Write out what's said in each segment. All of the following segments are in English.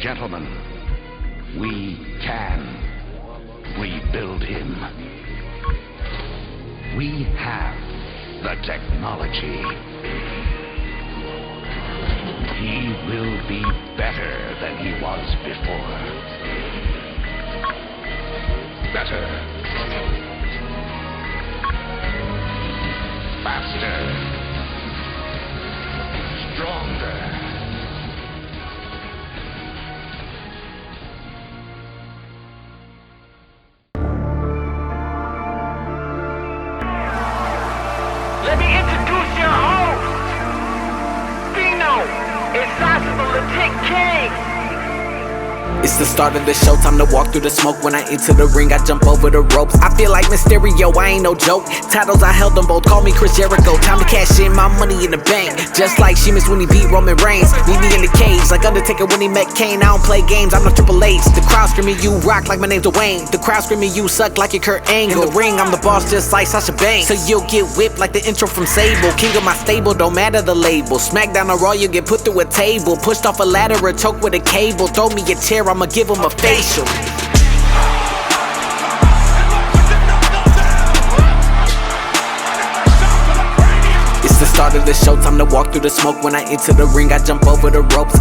Gentlemen, we can rebuild him. We have the technology. He will be better than he was before. Better. Faster. Stronger. Let me introduce your host, Fino and Sasha, the King. It's the start of the show, time to walk through the smoke. When I enter the ring, I jump over the ropes. I feel like Mysterio, I ain't no joke. Titles, I held them both, call me Chris Jericho. Time to cash in my money in the bank. Just like Sheamus when he beat Roman Reigns. Meet me in the cage, like Undertaker when he met Kane. I don't play games, I'm the Triple H. The crowd screaming, you rock like my name's Dwayne. The crowd screaming, you suck like your Kurt Angle. In the ring, I'm the boss just like Sasha Banks. So you'll get whipped like the intro from Sable. King of my stable, don't matter the label. Smackdown or Raw, you get put through a table. Pushed off a ladder or choked with a cable. Throw me a chair, I'ma give him a facial. It's the start of the show, time to walk through the smoke. When I enter the ring, I jump over the ropes.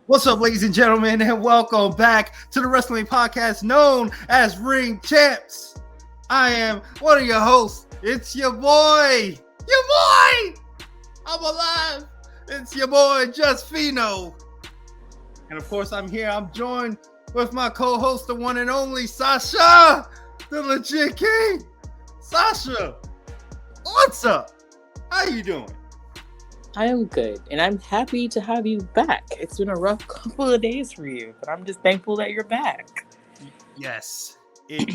What's up, ladies and gentlemen, and welcome back to the wrestling podcast known as Ring Champs. I am one of your hosts. It's your boy. I'm alive. It's your boy, Just Fino. And of course, I'm here. I'm joined with my co-host, the one and only Sasha, the legit king. Sasha, what's up? How you doing? I am good, and I'm happy to have you back. It's been a rough couple of days for you, but I'm just thankful that you're back. Yes, it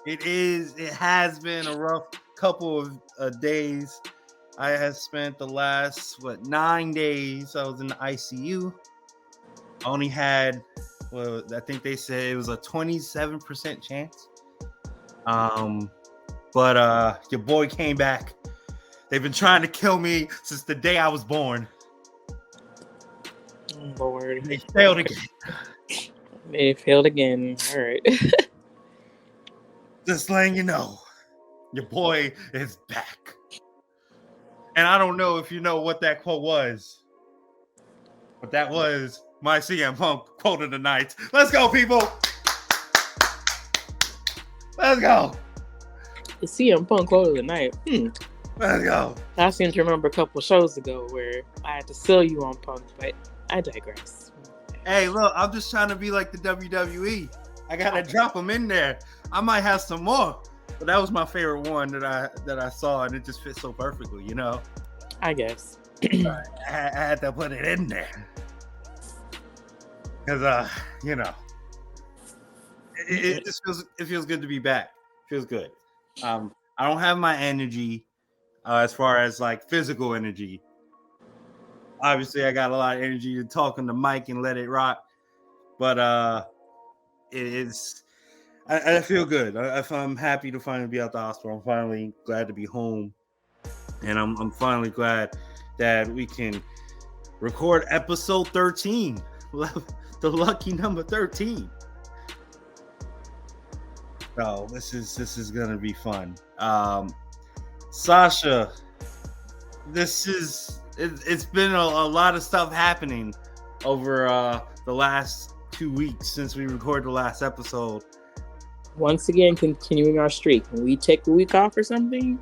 is. It has been a rough couple of days. I have spent the last 9 days. I was in the ICU. I only had, I think they said it was a 27% chance. But your boy came back. They've been trying to kill me since the day I was born. Lord. They failed again. They failed again. All right. Just letting you know, your boy is back. And I don't know if you know what that quote was, but that was my CM Punk quote of the night. Let's go, people. Let's go. The CM Punk quote of the night. Let's go. I seem to remember a couple shows ago where I had to sell you on Punk, but I digress. Hey, look, I'm just trying to be like the WWE. I gotta drop them in there. I might have some more, but that was my favorite one that I saw, and it just fits so perfectly, you know. I guess. I had to put it in there because, you know, it just feels good to be back. It feels good. I don't have my energy. As far as like physical energy, obviously I got a lot of energy to talk on the mic and let it rock. But I feel good. I'm happy to finally be out the hospital. I'm finally glad to be home, and I'm finally glad that we can record episode 13, the lucky number 13. So this is gonna be fun. Sasha, it's been a lot of stuff happening over the last 2 weeks since we recorded the last episode. Once again, continuing our streak. When we take a week off or something,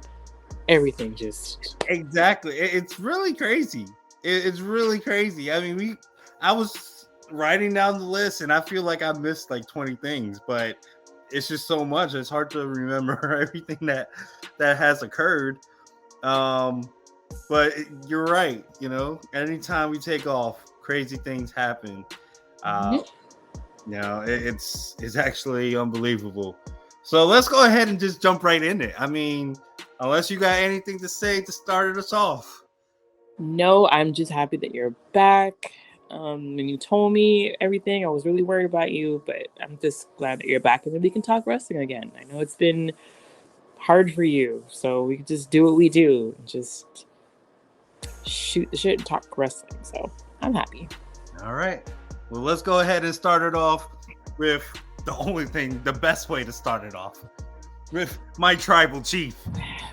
everything just... Exactly. It's really crazy. It's really crazy. I mean, I was writing down the list and I feel like I missed like 20 things, but it's just so much. It's hard to remember everything that has occurred. But you're right. You know, anytime we take off, crazy things happen. You know, it's actually unbelievable. So let's go ahead and just jump right in it. I mean, unless you got anything to say to start us off. No, I'm just happy that you're back. When you told me everything, I was really worried about you, but I'm just glad that you're back and that we can talk wrestling again. I know it's been hard for you, so we can just do what we do, just shoot the shit and talk wrestling. So I'm happy. All right. Well, let's go ahead and start it off with the best way to start it off, with my tribal chief.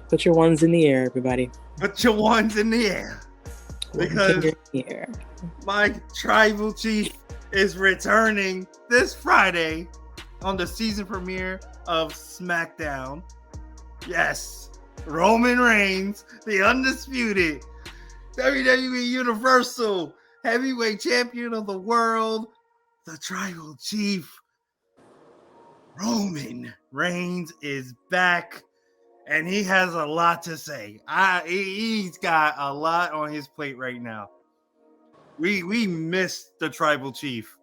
Put your ones in the air, everybody. Put your ones in the air. Because my tribal chief is returning this Friday on the season premiere of SmackDown. Yes, Roman Reigns, the undisputed WWE Universal Heavyweight Champion of the world, the tribal chief. Roman Reigns is back. And he has a lot to say. He's got a lot on his plate right now. We missed the tribal chief.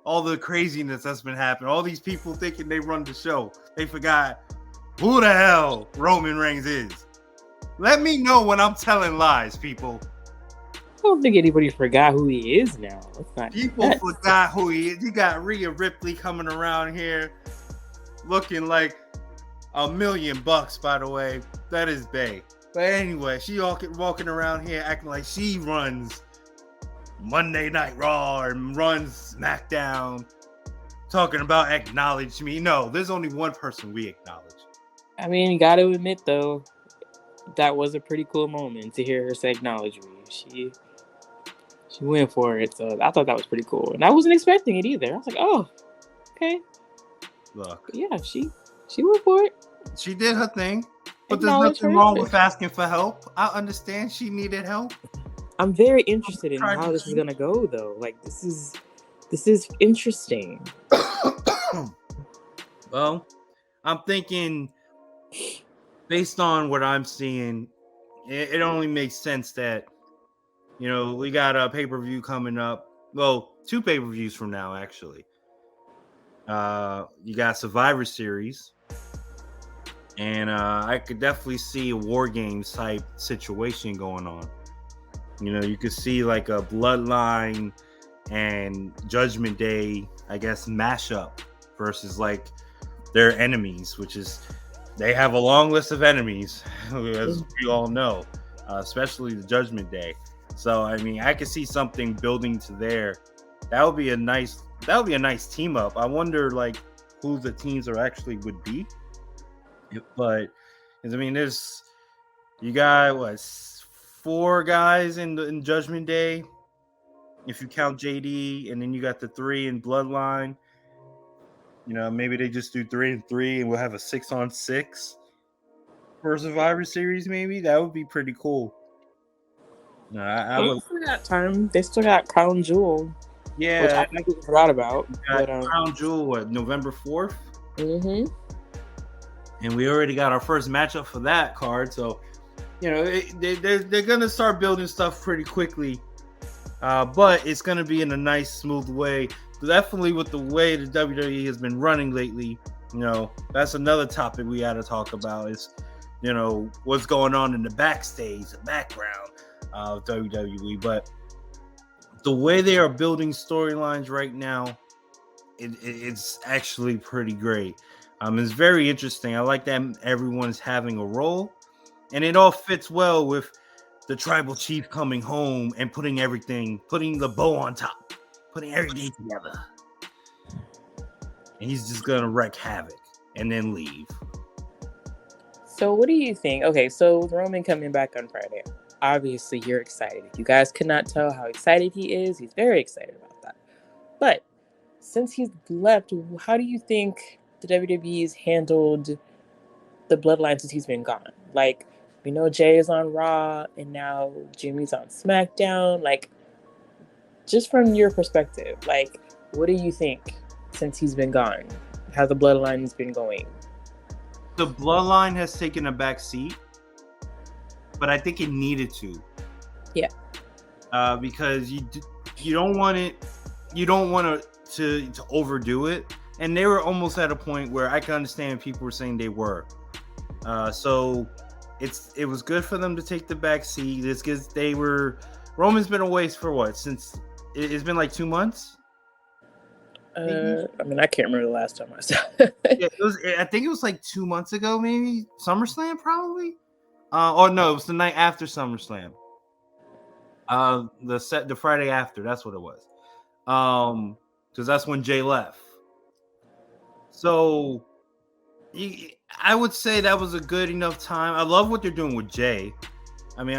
All the craziness that's been happening. All these people thinking they run the show. They forgot who the hell Roman Reigns is. Let me know when I'm telling lies, people. I don't think anybody forgot who he is now. People forgot who he is. You got Rhea Ripley coming around here looking like $1 million, by the way. That is bae. But anyway, she walking around here acting like she runs Monday Night Raw and runs SmackDown, talking about acknowledge me. No, there's only one person we acknowledge. I mean, you got to admit though, that was a pretty cool moment to hear her say acknowledge me. She went for it, so I thought that was pretty cool, and I wasn't expecting it either. I was like, oh, okay. Look, but yeah, she went for it. She did her thing, but there's nothing wrong with asking for help. I understand she needed help. I'm very interested in how this is gonna go, though. Like, this is interesting. Well, I'm thinking, based on what I'm seeing, it only makes sense that, you know, we got a pay-per-view coming up. Well, 2 pay-per-views from now, actually. You got Survivor Series. And I could definitely see a War Games type situation going on. You know, you could see like a Bloodline and Judgment Day, I guess, mashup versus like their enemies, which is, they have a long list of enemies, as we all know, especially the Judgment Day. So, I mean, I could see something building to there. That would be a nice team up. I wonder like who the teams are actually would be. But I mean, you got 4 guys in Judgment Day, if you count JD, and then you got the 3 in Bloodline. You know, maybe they just do 3 and 3, and we'll have a 6-on-6 for Survivor Series. Maybe that would be pretty cool. No, I would. They still got Crown Jewel. Yeah, which I completely forgot about. Crown Jewel, November 4th. Mm-hmm. And we already got our first matchup for that card. So, you know, they're going to start building stuff pretty quickly. But it's going to be in a nice, smooth way. Definitely with the way the WWE has been running lately, you know, that's another topic we got to talk about is, you know, what's going on in the backstage, the background of WWE. But the way they are building storylines right now, it's actually pretty great. It's very interesting. I like that everyone's having a role, and it all fits well with the tribal chief coming home and putting the bow on top, putting everything together. And he's just gonna wreak havoc and then leave. So what do you think? Okay, so Roman coming back on Friday. Obviously, you're excited. If you guys could not tell how excited he is, he's very excited about that. But since he's left, how do you think the WWE's handled the Bloodline since he's been gone? Like, we know Jay is on Raw, and now Jimmy's on SmackDown. Like, just from your perspective, like, what do you think since he's been gone? How the Bloodline's been going? The Bloodline has taken a back seat, but I think it needed to. Yeah. Because you don't want it. You don't want to overdo it. And they were almost at a point where I can understand people were saying they were. So it was good for them to take the back seat. It's because Roman's been away for what, since it's been like 2 months. I mean, I can't remember the last time I saw it. I think it was like 2 months ago, maybe SummerSlam, probably. Or no, it was the night after SummerSlam. The Friday after, that's what it was. Because that's when Jay left. So I would say that was a good enough time. I love what they're doing with Jay. I mean,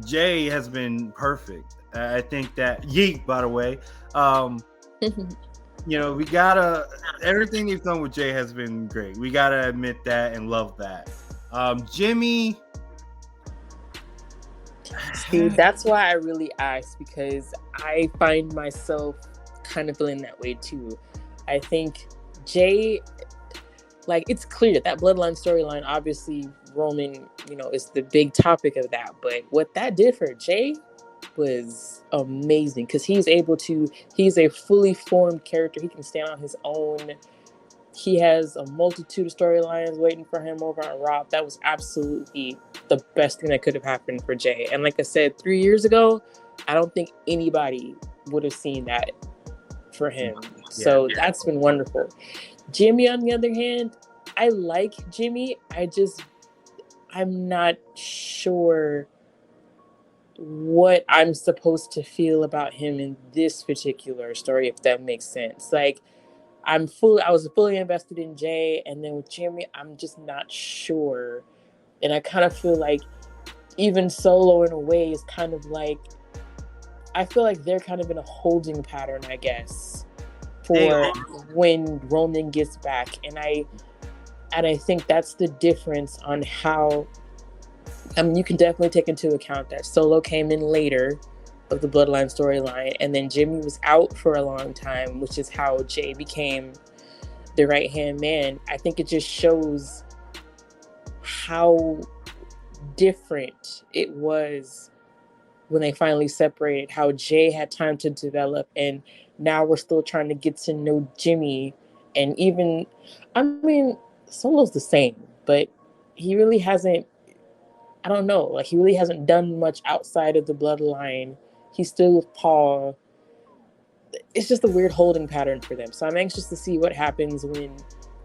Jay has been perfect. I think that Yeet, by the way. We gotta, everything they've done with Jay has been great. We gotta admit that and love that. Jimmy. See, that's why I really asked, because I find myself kind of feeling that way too. I think Jay, like, it's clear that bloodline storyline, obviously Roman, is the big topic of that. But what that did for Jay was amazing, because he's a fully formed character. He can stand on his own. He has a multitude of storylines waiting for him over on Raw. That was absolutely the best thing that could have happened for Jay. And like I said, 3 years ago, I don't think anybody would have seen that for him. So that's been wonderful. Jimmy, on the other hand, I like Jimmy. I'm not sure what I'm supposed to feel about him in this particular story, if that makes sense. Like, I was fully invested in Jay, and then with Jimmy, I'm just not sure. And I kind of feel like even Solo, in a way, is kind of like, I feel like they're kind of in a holding pattern, I guess, for when Roman gets back. And I think that's the difference on how, I mean, you can definitely take into account that Solo came in later of the Bloodline storyline, and then Jimmy was out for a long time, which is how Jay became the right-hand man. I think it just shows how different it was when they finally separated, how Jay had time to develop, and now we're still trying to get to know Jimmy. And even, I mean, Solo's the same, but he really hasn't, I don't know, like, he really hasn't done much outside of the Bloodline. He's still with Paul. It's just a weird holding pattern for them. So I'm anxious to see what happens when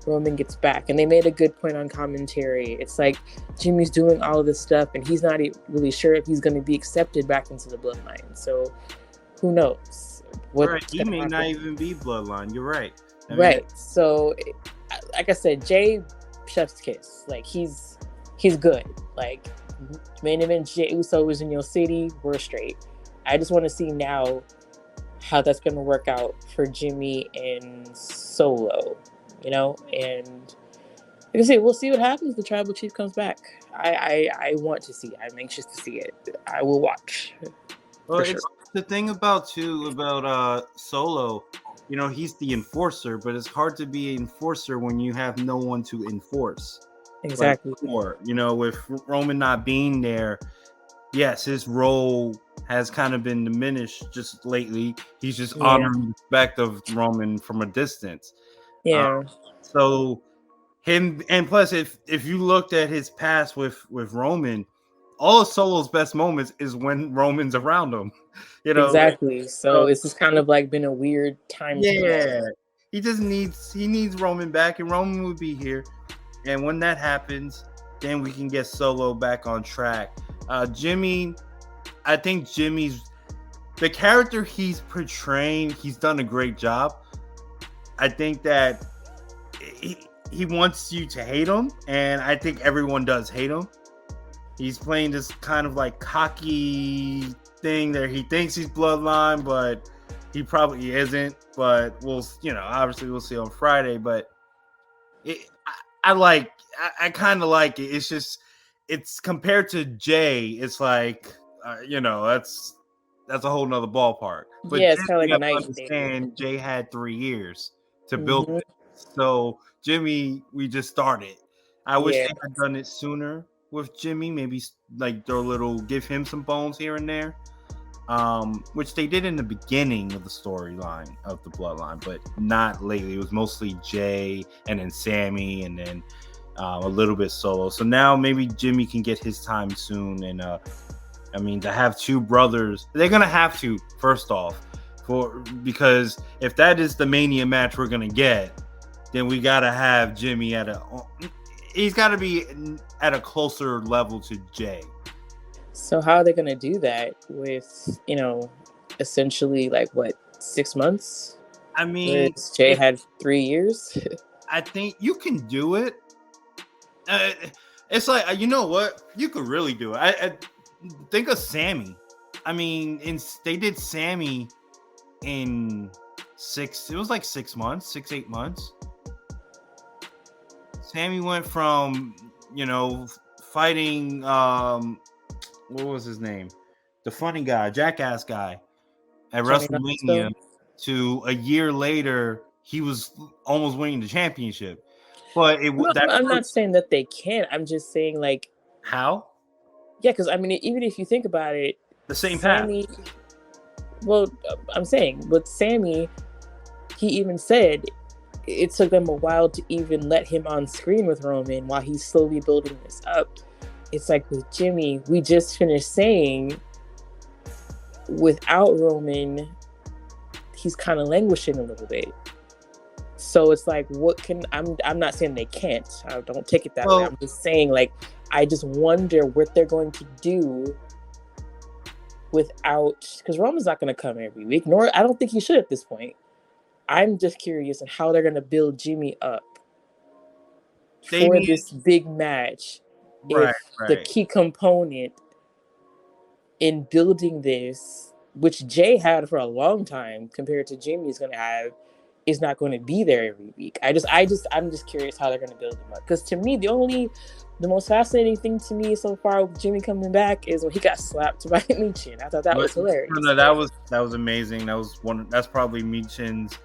Roman gets back. And they made a good point on commentary. It's like Jimmy's doing all of this stuff, and he's not really sure if he's going to be accepted back into the Bloodline. So who knows? He may not even be Bloodline. You're right. Right. So, like I said, Jay, chef's kiss. Like, he's good. Like, main event Jey Uso was in your city. We're straight. I just want to see now how that's going to work out for Jimmy and Solo, and like I say, we'll see what happens. The Tribal Chief comes back. I want to see it. I'm anxious to see it. I will watch. Well, it's the thing about Solo, he's the enforcer, but it's hard to be an enforcer when you have no one to enforce. Exactly. With Roman not being there, yes, his role has kind of been diminished just lately. He's just honoring the respect of Roman from a distance. Yeah. So him, and plus, if you looked at his past with Roman, all of Solo's best moments is when Roman's around him. Exactly. So it's just kind of like been a weird time. Yeah. He needs Roman back, and Roman would be here. And when that happens, then we can get Solo back on track. Jimmy, I think the character he's portraying, he's done a great job. I think that he wants you to hate him, and I think everyone does hate him. He's playing this kind of like cocky thing that he thinks he's Bloodline, but he probably isn't. But obviously we'll see on Friday. But I kind of like it. It's just, it's compared to Jay, it's like, that's a whole nother ballpark. But yeah, it's kind of like a nice thing. Jay had 3 years to build it. So Jimmy, we just started. I wish they had done it sooner with Jimmy. Maybe like give him some bones here and there. Which they did in the beginning of the storyline of the Bloodline, but not lately. It was mostly Jay and then Sammy, and then a little bit solo. So now maybe Jimmy can get his time soon. And I mean, to have two brothers, they're gonna have to first off, because if that is the Mania match we're gonna get, then we gotta have Jimmy he's got to be at a closer level to Jay. So how are they going to do that with, essentially like what, 6 months? I mean, Jay had 3 years. I think you can do it. It's like, you know what? You could really do it. I think of Sammy. I mean, they did Sammy in 6 months, 8 months. Sammy went from, fighting, what was his name? The funny guy, jackass guy at WrestleMania to a year later, he was almost winning the championship. But I'm not saying that they can't. I'm just saying, like, how? Yeah, because I mean, even if you think about it, the same Sammy, path. Well, I'm saying with Sammy, he even said it took them a while to even let him on screen with Roman while he's slowly building this up. It's like with Jimmy, we just finished saying without Roman, he's kind of languishing a little bit. So it's like, I'm not saying they can't. I don't take it that way. I'm just saying, like, I just wonder what they're going to do without, because Roman's not going to come every week, nor I don't think he should at this point. I'm just curious on how they're going to build Jimmy up for this big match. Right. The key component in building this, which Jay had for a long time compared to Jimmy's going to have, is not going to be there every week. I'm just curious how they're going to build him up. Because to me, the most fascinating thing to me so far with Jimmy coming back is when he got slapped by Michin. I thought that was hilarious. No, that was amazing. That's probably Michin's.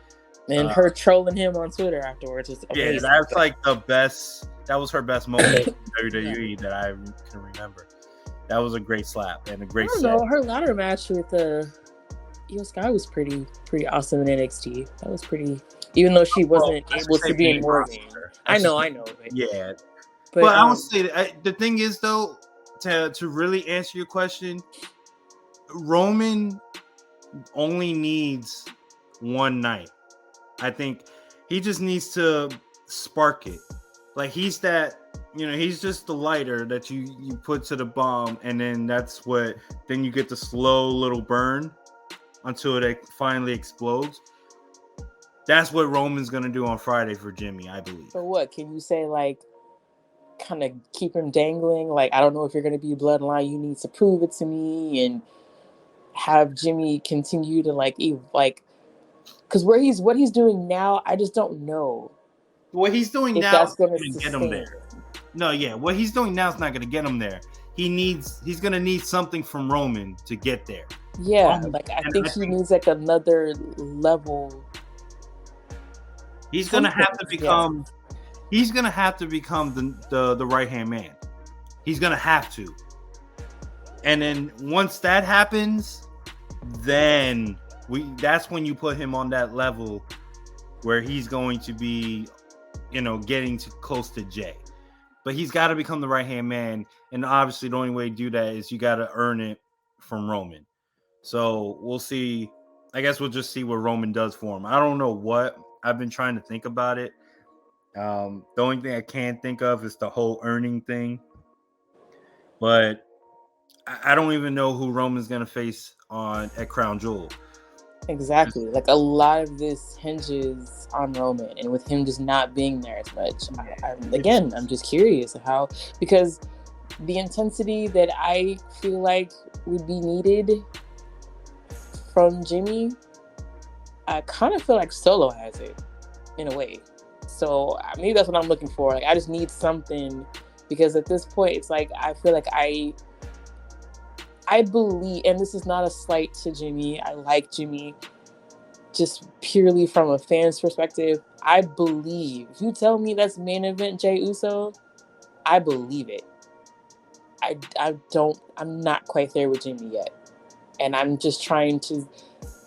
And her trolling him on Twitter afterwards was amazing. Yeah, that's like the best. That was her best moment in WWE that I can remember. That was a great slap and a great set. Her ladder match with Io Sky was pretty awesome in NXT. That was pretty, even though she wasn't able to be in War Game. I know. But, yeah. But I would say that, the thing is, though, to really answer your question, Roman only needs one night. I think he just needs to spark it. Like, he's that, he's just the lighter that you put to the bomb, and then then you get the slow little burn until it finally explodes. That's what Roman's going to do on Friday for Jimmy, I believe. So what? Can you say, like, kind of keep him dangling? Like, I don't know if you're going to be Bloodline. You need to prove it to me, and have Jimmy continue to, because what he's doing now, I just don't know. What he's doing now is going to get him there. No, yeah. What he's doing now is not going to get him there. He's going to need something from Roman to get there. Yeah, I think he needs like another level. He's going to have to become. Yeah. He's going to have to become the right hand man. He's going to have to. And then once that happens, then that's when you put him on that level where he's going to be, getting close to Jay. But he's got to become the right hand man, and obviously the only way to do that is you got to earn it from Roman. So we'll see. I guess we'll just see what Roman does for him. I don't know what. I've been trying to think about it. The only thing I can think of is the whole earning thing. But I don't even know who Roman's going to face at Crown Jewel. Exactly. Like, a lot of this hinges on Roman, and with him just not being there as much. I'm just curious how, because the intensity that I feel like would be needed from Jimmy, I kind of feel like Solo has it in a way. So maybe that's what I'm looking for. Like, I just need something, because at this point, it's like I feel like I believe, and this is not a slight to Jimmy, I like Jimmy, just purely from a fan's perspective. I believe, if you tell me that's main event Jey Uso, I believe it. I'm not quite there with Jimmy yet. And I'm just trying to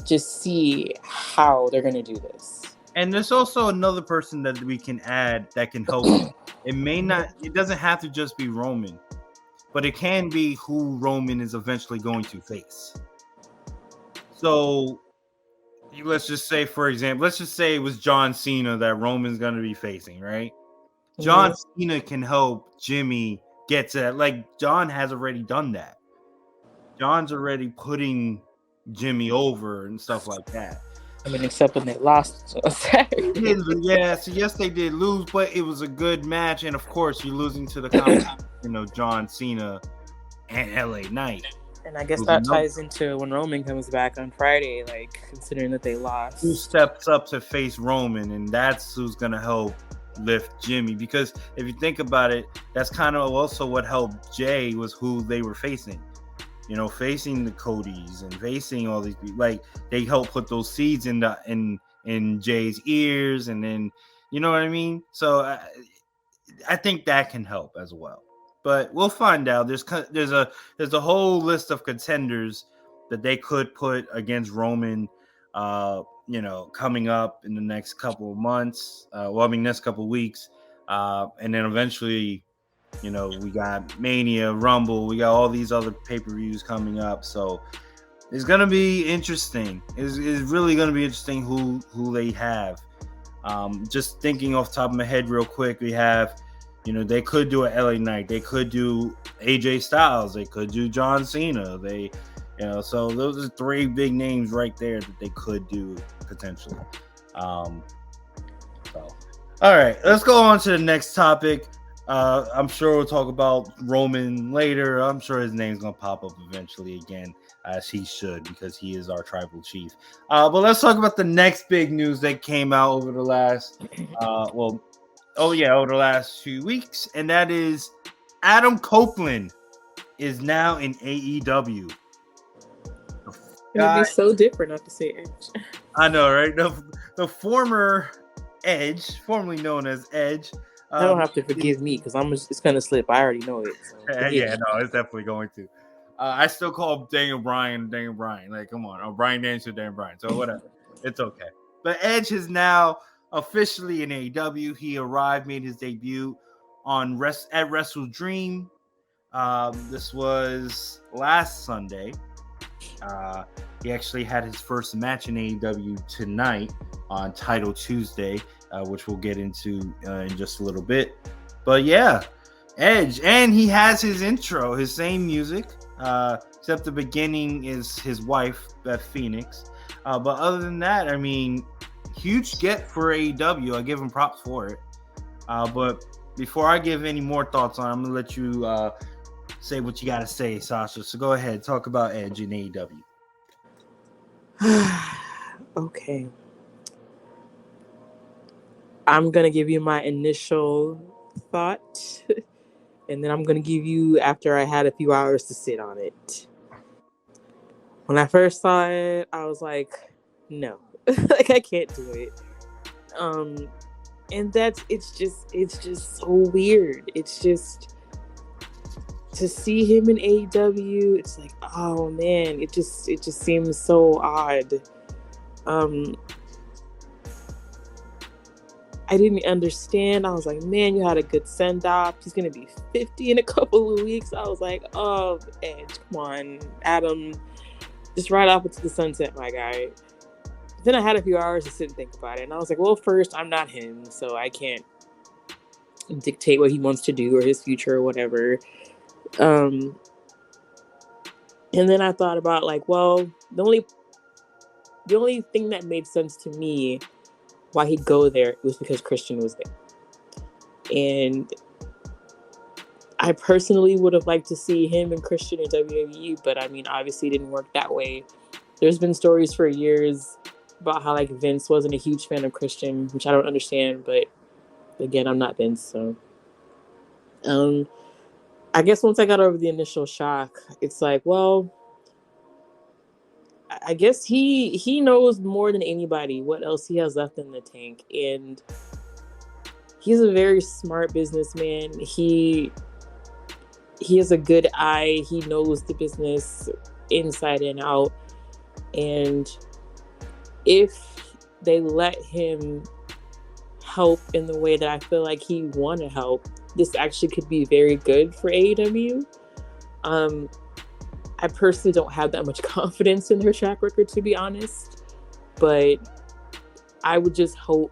just see how they're going to do this. And there's also another person that we can add that can help It may not. It doesn't have to just be Roman, but it can be who Roman is eventually going to face. So let's just say, for example, let's just say it was John Cena that Roman's going to be facing, right? John Cena can help Jimmy get to that. Like, John has already done that. John's already putting Jimmy over and stuff like that. I mean, except when they lost on Saturday. Yeah, so yes, they did lose, but it was a good match. And of course, you're losing to the competition, John Cena and LA Knight. And I guess that ties into when Roman comes back on Friday, like, considering that they lost. Who steps up to face Roman, and that's who's going to help lift Jimmy. Because if you think about it, that's kind of also what helped Jay, was who they were facing. Facing the Codys and facing all these people. Like, they helped put those seeds in Jay's ears, and then, you know what I mean? So I think that can help as well. But we'll find out. There's a whole list of contenders that they could put against Roman, coming up in the next couple of months. Next couple of weeks, and then eventually, we got Mania, Rumble. We got all these other pay-per-views coming up. So it's gonna be interesting. It's really gonna be interesting who they have. Just thinking off the top of my head, real quick, we have. They could do an LA Knight. They could do AJ Styles. They could do John Cena. So those are three big names right there that they could do potentially. All right, let's go on to the next topic. I'm sure we'll talk about Roman later. I'm sure his name's going to pop up eventually again, as he should, because he is our tribal chief. But let's talk about the next big news that came out over the last, over the last 2 weeks, and that is Adam Copeland is now in AEW. It would be so different not to say Edge. I know, right? The former Edge, formerly known as Edge. I don't have to forgive me because it's gonna slip. I already know it. So it's definitely going to. I still call Daniel Bryan. Like, come on, Bryan Danielson, Daniel Bryan. So whatever, it's okay. But Edge is now officially in AEW. He made his debut at Wrestle Dream. This was last Sunday. He actually had his first match in AEW tonight on Title Tuesday, which we'll get into in just a little bit. But yeah, Edge, and he has his intro, his same music, except the beginning is his wife, Beth Phoenix. But other than that, I mean, huge get for AEW. I give him props for it. But before I give any more thoughts on it, I'm going to let you say what you got to say, Sasha. So go ahead, talk about Edge in AEW. Okay. I'm going to give you my initial thought, and then I'm going to give you after I had a few hours to sit on it. When I first saw it, I was like, no. Like, I can't do it. And it's just so weird. It's just to see him in AEW, it's like, oh man, it just seems so odd. I didn't understand. I was like, man, you had a good send-off. He's going to be 50 in a couple of weeks. I was like, oh, Edge, come on, Adam, just ride off into the sunset, my guy. Then I had a few hours to sit and think about it. And I was like, well, first, I'm not him, so I can't dictate what he wants to do or his future or whatever. And then I thought about, like, well, the only thing that made sense to me why he'd go there was because Christian was there. And I personally would have liked to see him and Christian in WWE, but I mean, obviously it didn't work that way. There's been stories for years about how, like, Vince wasn't a huge fan of Christian, which I don't understand, but again, I'm not Vince, so. I guess once I got over the initial shock, it's like, well, I guess he knows more than anybody what else he has left in the tank, and he's a very smart businessman. He has a good eye. He knows the business inside and out, and if they let him help in the way that I feel like he want to help, this actually could be very good for AEW. I personally don't have that much confidence in their track record, to be honest, but I would just hope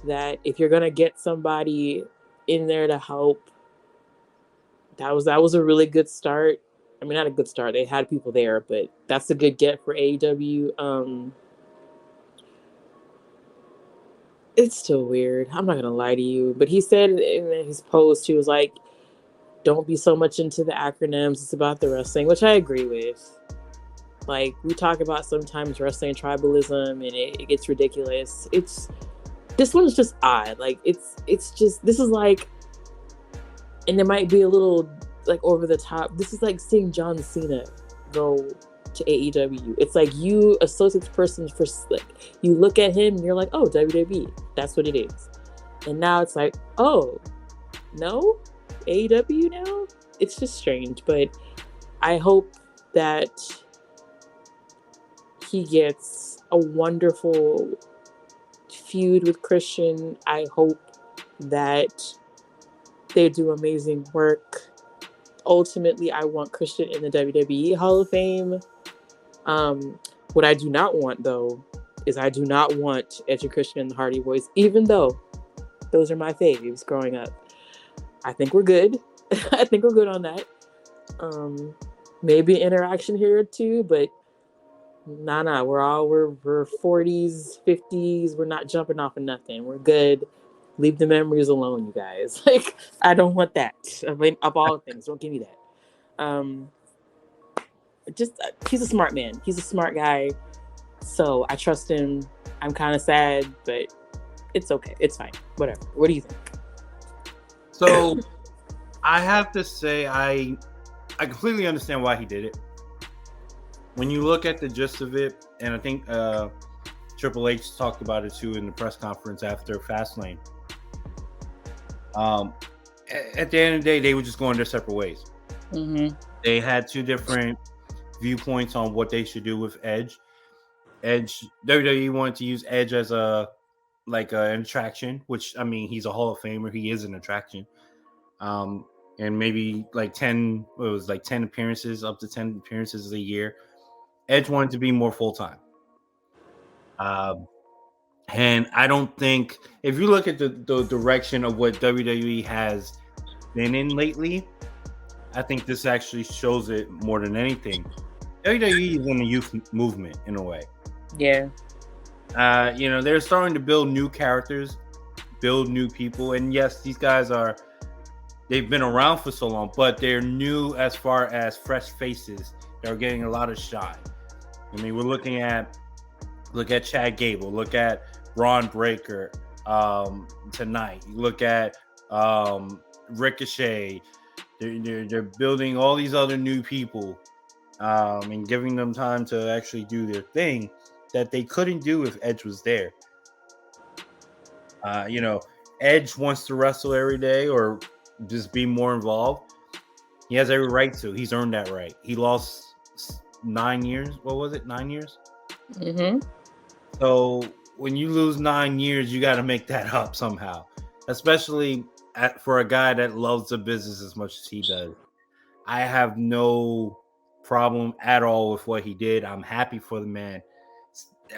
that if you're gonna get somebody in there to help, that was a really good start. I mean, not a good start. They had people there, but that's a good get for AEW. It's still weird. I'm not gonna lie to you, but he said in his post, he was like, "Don't be so much into the acronyms. It's about the wrestling," which I agree with. Like, we talk about sometimes wrestling tribalism, and it gets ridiculous. This one's just odd. Like, it's just, this is like, and it might be a little like over the top. This is like seeing John Cena go to AEW. It's like you associate this person for, like, you look at him and you're like, oh, WWE. That's what it is. And now it's like, oh, no, AEW now? It's just strange, but I hope that he gets a wonderful feud with Christian. I hope that they do amazing work. Ultimately, I want Christian in the WWE Hall of Fame. What I do not want, though, is I do not want Edge and Christian and the Hardy Boys, even though those are my faves growing up. I think we're good. I think we're good on that. Maybe interaction here too, but nah. We're 40s, 50s. We're not jumping off of nothing. We're good. Leave the memories alone, you guys. Like, I don't want that. I mean, of all things, don't give me that. He's a smart man. He's a smart guy. So I trust him. I'm kind of sad, but it's okay. It's fine. Whatever. What do you think? So I have to say, I completely understand why he did it. When you look at the gist of it, and I think Triple H talked about it too in the press conference after Fastlane. At the end of the day, they were just going their separate ways. Mm-hmm. They had two different viewpoints on what they should do with Edge. WWE wanted to use Edge as an attraction, which, I mean, he's a Hall of Famer. He is an attraction. And maybe like 10 appearances, up to 10 appearances a year. Edge wanted to be more full-time. And I don't think, if you look at the direction of what WWE has been in lately, I think this actually shows it more than anything. WWE is in the youth movement in a way. Yeah. They're starting to build new characters, build new people. And yes, these guys they've been around for so long, but they're new as far as fresh faces. They're getting a lot of shine. I mean, look at Chad Gable, look at Braun Breaker tonight. You look at Ricochet. They're building all these other new people and giving them time to actually do their thing that they couldn't do if Edge was there. Edge wants to wrestle every day or just be more involved. He has every right to. He's earned that right. He lost 9 years. What was it? 9 years? Mm-hmm. So when you lose 9 years, you got to make that up somehow, especially for a guy that loves the business as much as he does. I have no problem at all with what he did. I'm happy for the man.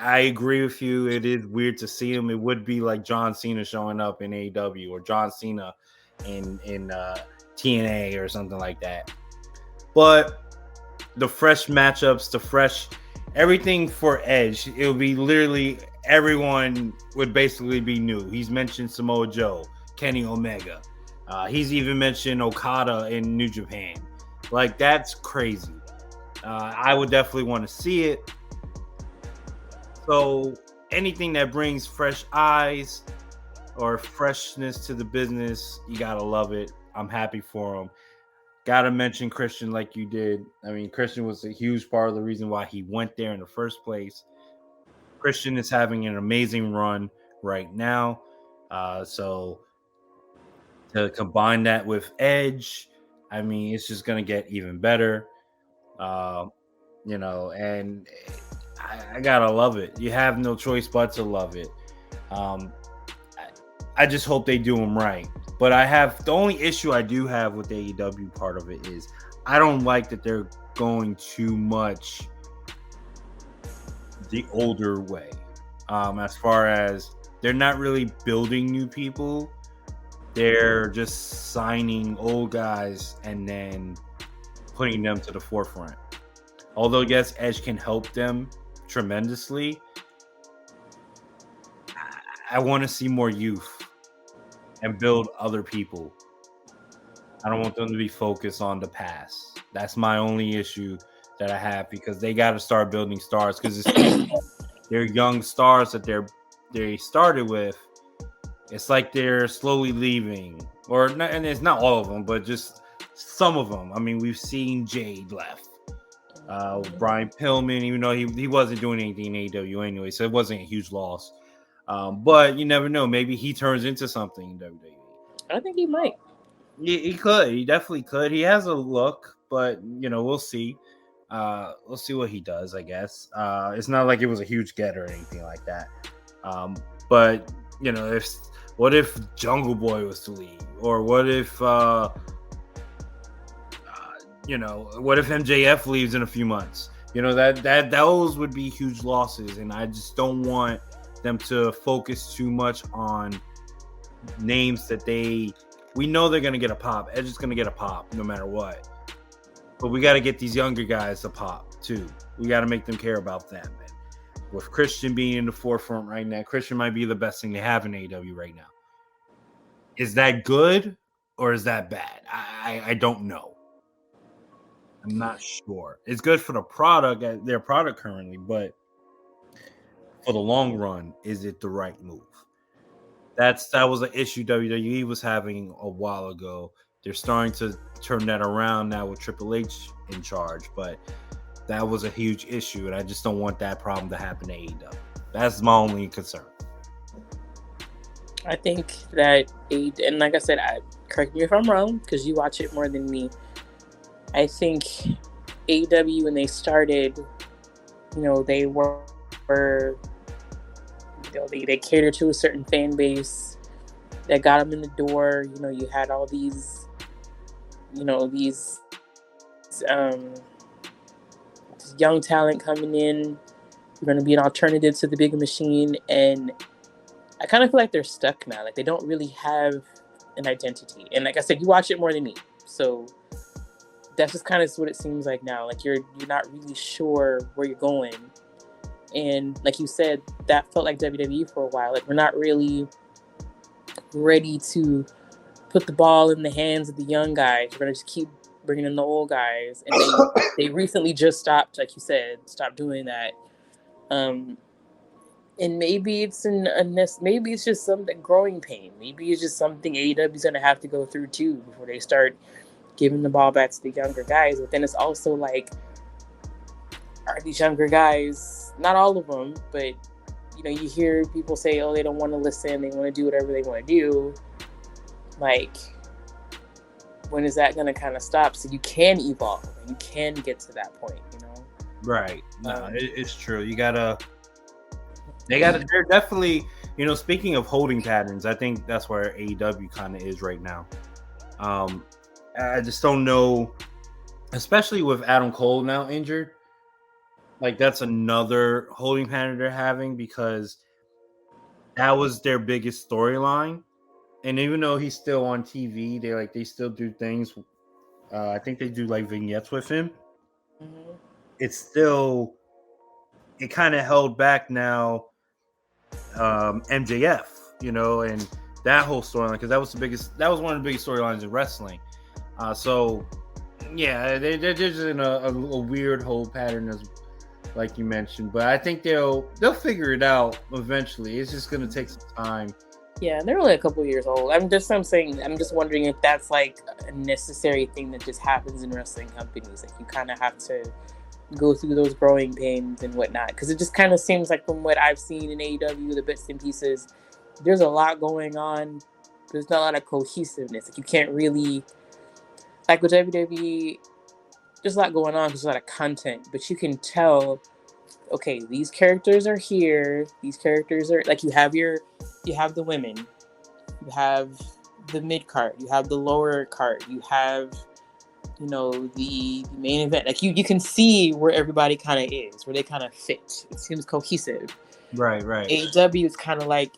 I agree with you. It is weird to see him. It would be like John Cena showing up in AEW or John Cena in TNA or something like that. But the fresh matchups, everything for Edge, it would be literally everyone would basically be new. He's mentioned Samoa Joe, Kenny Omega. He's even mentioned Okada in New Japan. Like, that's crazy. I would definitely want to see it. So anything that brings fresh eyes or freshness to the business, you gotta love it. I'm happy for him. Gotta mention Christian like you did. I mean, Christian was a huge part of the reason why he went there in the first place. Christian is having an amazing run right now. So to combine that with Edge, I mean, it's just gonna get even better. And I gotta love it. You have no choice but to love it. I just hope they do them right. But the only issue I do have with the AEW part of it is I don't like that they're going too much the older way. As far as they're not really building new people, they're just signing old guys and then putting them to the forefront. Although yes, Edge can help them tremendously, I want to see more youth and build other people. I don't want them to be focused on the past. That's my only issue that I have, because they got to start building stars, because they're young stars that they started with. It's like they're slowly leaving, or not, and it's not all of them, but just some of them. I mean, we've seen Jade left. Brian Pillman, even though he wasn't doing anything in AEW anyway, so it wasn't a huge loss. But you never know. Maybe he turns into something in WWE. I think he might. He could. He definitely could. He has a look, but we'll see. We'll see what he does, I guess. It's not like it was a huge get or anything like that. But what if Jungle Boy was to leave, or what if what if MJF leaves in a few months? That those would be huge losses, and I just don't want them to focus too much on names that we know they're going to get a pop. Edge is going to get a pop no matter what. But we got to get these younger guys a pop too. We got to make them care about them. And with Christian being in the forefront right now, Christian might be the best thing they have in AEW right now. Is that good or is that bad? I don't know. I'm not sure. It's good for the product, their product currently, but for the long run, is it the right move? That was an issue WWE was having a while ago. They're starting to turn that around now with Triple H in charge, but that was a huge issue, and I just don't want that problem to happen to AEW. That's my only concern. I think that and like I said, correct me if I'm wrong, because you watch it more than me. I think AEW, when they started, they were they cater to a certain fan base that got them in the door. You had all these young talent coming in. You're going to be an alternative to the big machine, and I kind of feel like they're stuck now. Like, they don't really have an identity. And like I said, you watch it more than me, so that's just kind of what it seems like now. Like, you're not really sure where you're going. And like you said, that felt like WWE for a while. Like, we're not really ready to put the ball in the hands of the young guys. We're going to just keep bringing in the old guys. And they recently just stopped, like you said, doing that. And maybe it's maybe it's just something growing pain. Maybe it's just something AEW is going to have to go through too before they start giving the ball back to the younger guys. But then it's also like, are these younger guys, not all of them, but you hear people say, oh, they don't want to listen, they want to do whatever they want to do. Like, when is that going to kind of stop so you can evolve and you can get to that point? Right. No, it's true. They're definitely, speaking of holding patterns, I think that's where AEW kind of is right now. I just don't know, especially with Adam Cole now injured. Like, that's another holding pattern they're having, because that was their biggest storyline. And even though he's still on TV, they still do things. I think they do like vignettes with him. Mm-hmm. It kind of held back now MJF, and that whole storyline, because that was one of the biggest storylines in wrestling. So yeah, they're just in a weird hold pattern, as like you mentioned, but I think they'll figure it out eventually. It's just going to take some time. Yeah, they're only a couple years old. I'm just wondering if that's like a necessary thing that just happens in wrestling companies. Like, you kind of have to go through those growing pains and whatnot, because it just kind of seems like, from what I've seen in AEW, the bits and pieces, there's a lot going on. There's not a lot of cohesiveness. Like, you can't really, like with WWE, there's a lot going on, there's a lot of content, but you can tell, okay, these characters are here, these characters are, like, you have the women, you have the mid card, you have the lower card, you have, you know, the main event. Like you can see where everybody kind of is, where they kind of fit. It seems cohesive. Right. AEW is kind of like,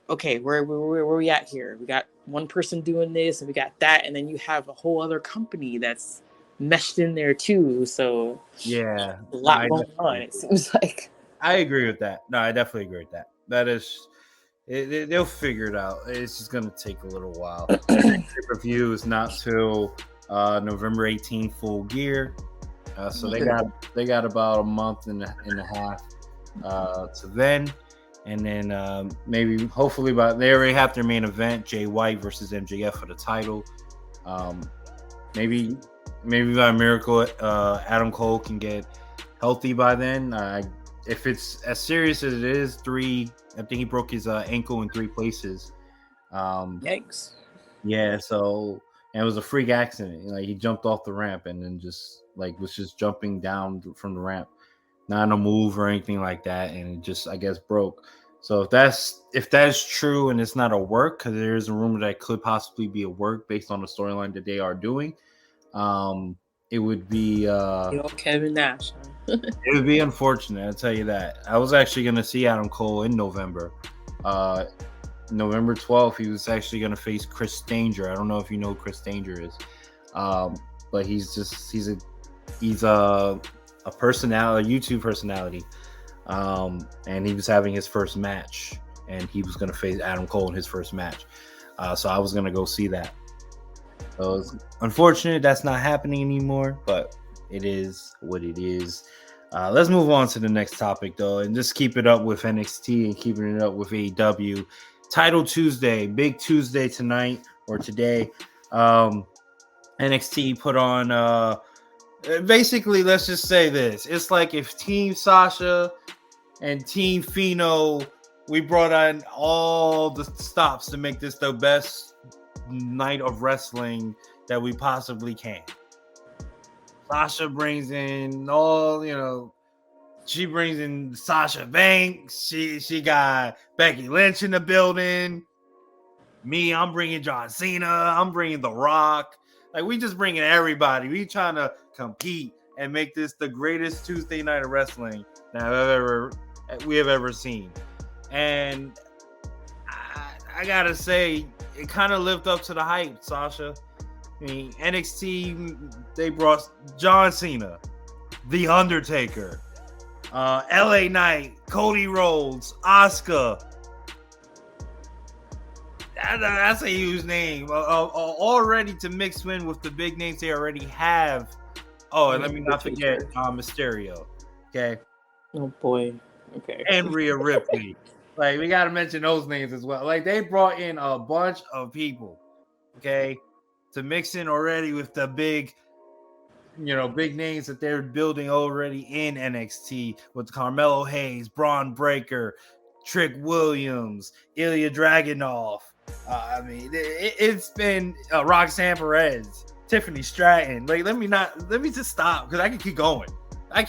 okay, where we at here? We got one person doing this, and we got that, and then you have a whole other company that's meshed in there too. So Yeah, a lot going on. It seems like. I agree with that. No, I definitely agree with that. That is, they'll figure it out. It's just gonna take a little while. Pay-per-view is not till November 18th, Full Gear. So they got about a month and a half to then. And then maybe, hopefully, they already have their main event, Jay White versus MJF for the title. Maybe by miracle, Adam Cole can get healthy by then. If it's as serious as it is, I think he broke his ankle in 3 places. Yikes. Yeah, so, and it was a freak accident. Like, he jumped off the ramp and then was just jumping down from the ramp. Not a move or anything like that, and it just, I guess, broke. So if that's true and it's not a work, because there is a rumor that it could possibly be a work based on the storyline that they are doing, it would be Kevin Nash. It would be unfortunate, I'll tell you that. I was actually going to see Adam Cole in November. November 12th, he was actually going to face Chris Danger. I don't know if you know who Chris Danger is, but he's a personality, a YouTube personality, and he was having his first match, and he was going to face Adam Cole in his first match. So I was going to go see that. So it's unfortunate that's not happening anymore, but it is what it is. Let's move on to the next topic, though, and just keep it up with NXT and keeping it up with AEW. Title Tuesday, big Tuesday tonight or today. NXT put on basically, let's just say this. It's like if Team Sasha and Team Fino, we brought on all the stops to make this the best night of wrestling that we possibly can. Sasha brings in she brings in Sasha Banks. She got Becky Lynch in the building. Me, I'm bringing John Cena. I'm bringing The Rock. Like, we just bringing everybody. We trying to compete and make this the greatest Tuesday night of wrestling that we have ever seen. And I gotta say, it kind of lived up to the hype, Sasha. I mean, NXT, they brought John Cena, The Undertaker, LA Knight, Cody Rhodes, Asuka. That's a huge name. Already to mix in with the big names they already have. Oh, and let me not forget Mysterio. Okay. Oh, boy. Okay. And Rhea Ripley. Like, we got to mention those names as well. Like, they brought in a bunch of people, okay, to mix in already with the big names that they're building already in NXT with Carmelo Hayes, Braun Breaker, Trick Williams, Ilya Dragunov. I mean, it's been Roxanne Perez, Tiffany Stratton. Like, let me just stop because I can keep going. I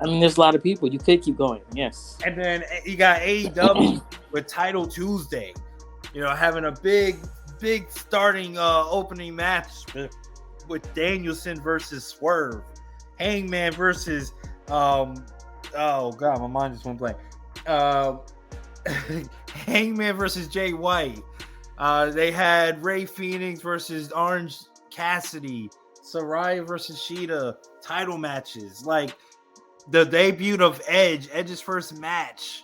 mean, there's a lot of people. You could keep going. Yes. And then you got AEW with Title Tuesday, having a big starting opening match with Danielson versus Swerve, Hangman versus oh god, my mind just went blank. Hangman versus Jay White. They had Ray Phoenix versus Orange Cassidy, Saraya versus Sheeta, title matches. Like, the debut of Edge's first match.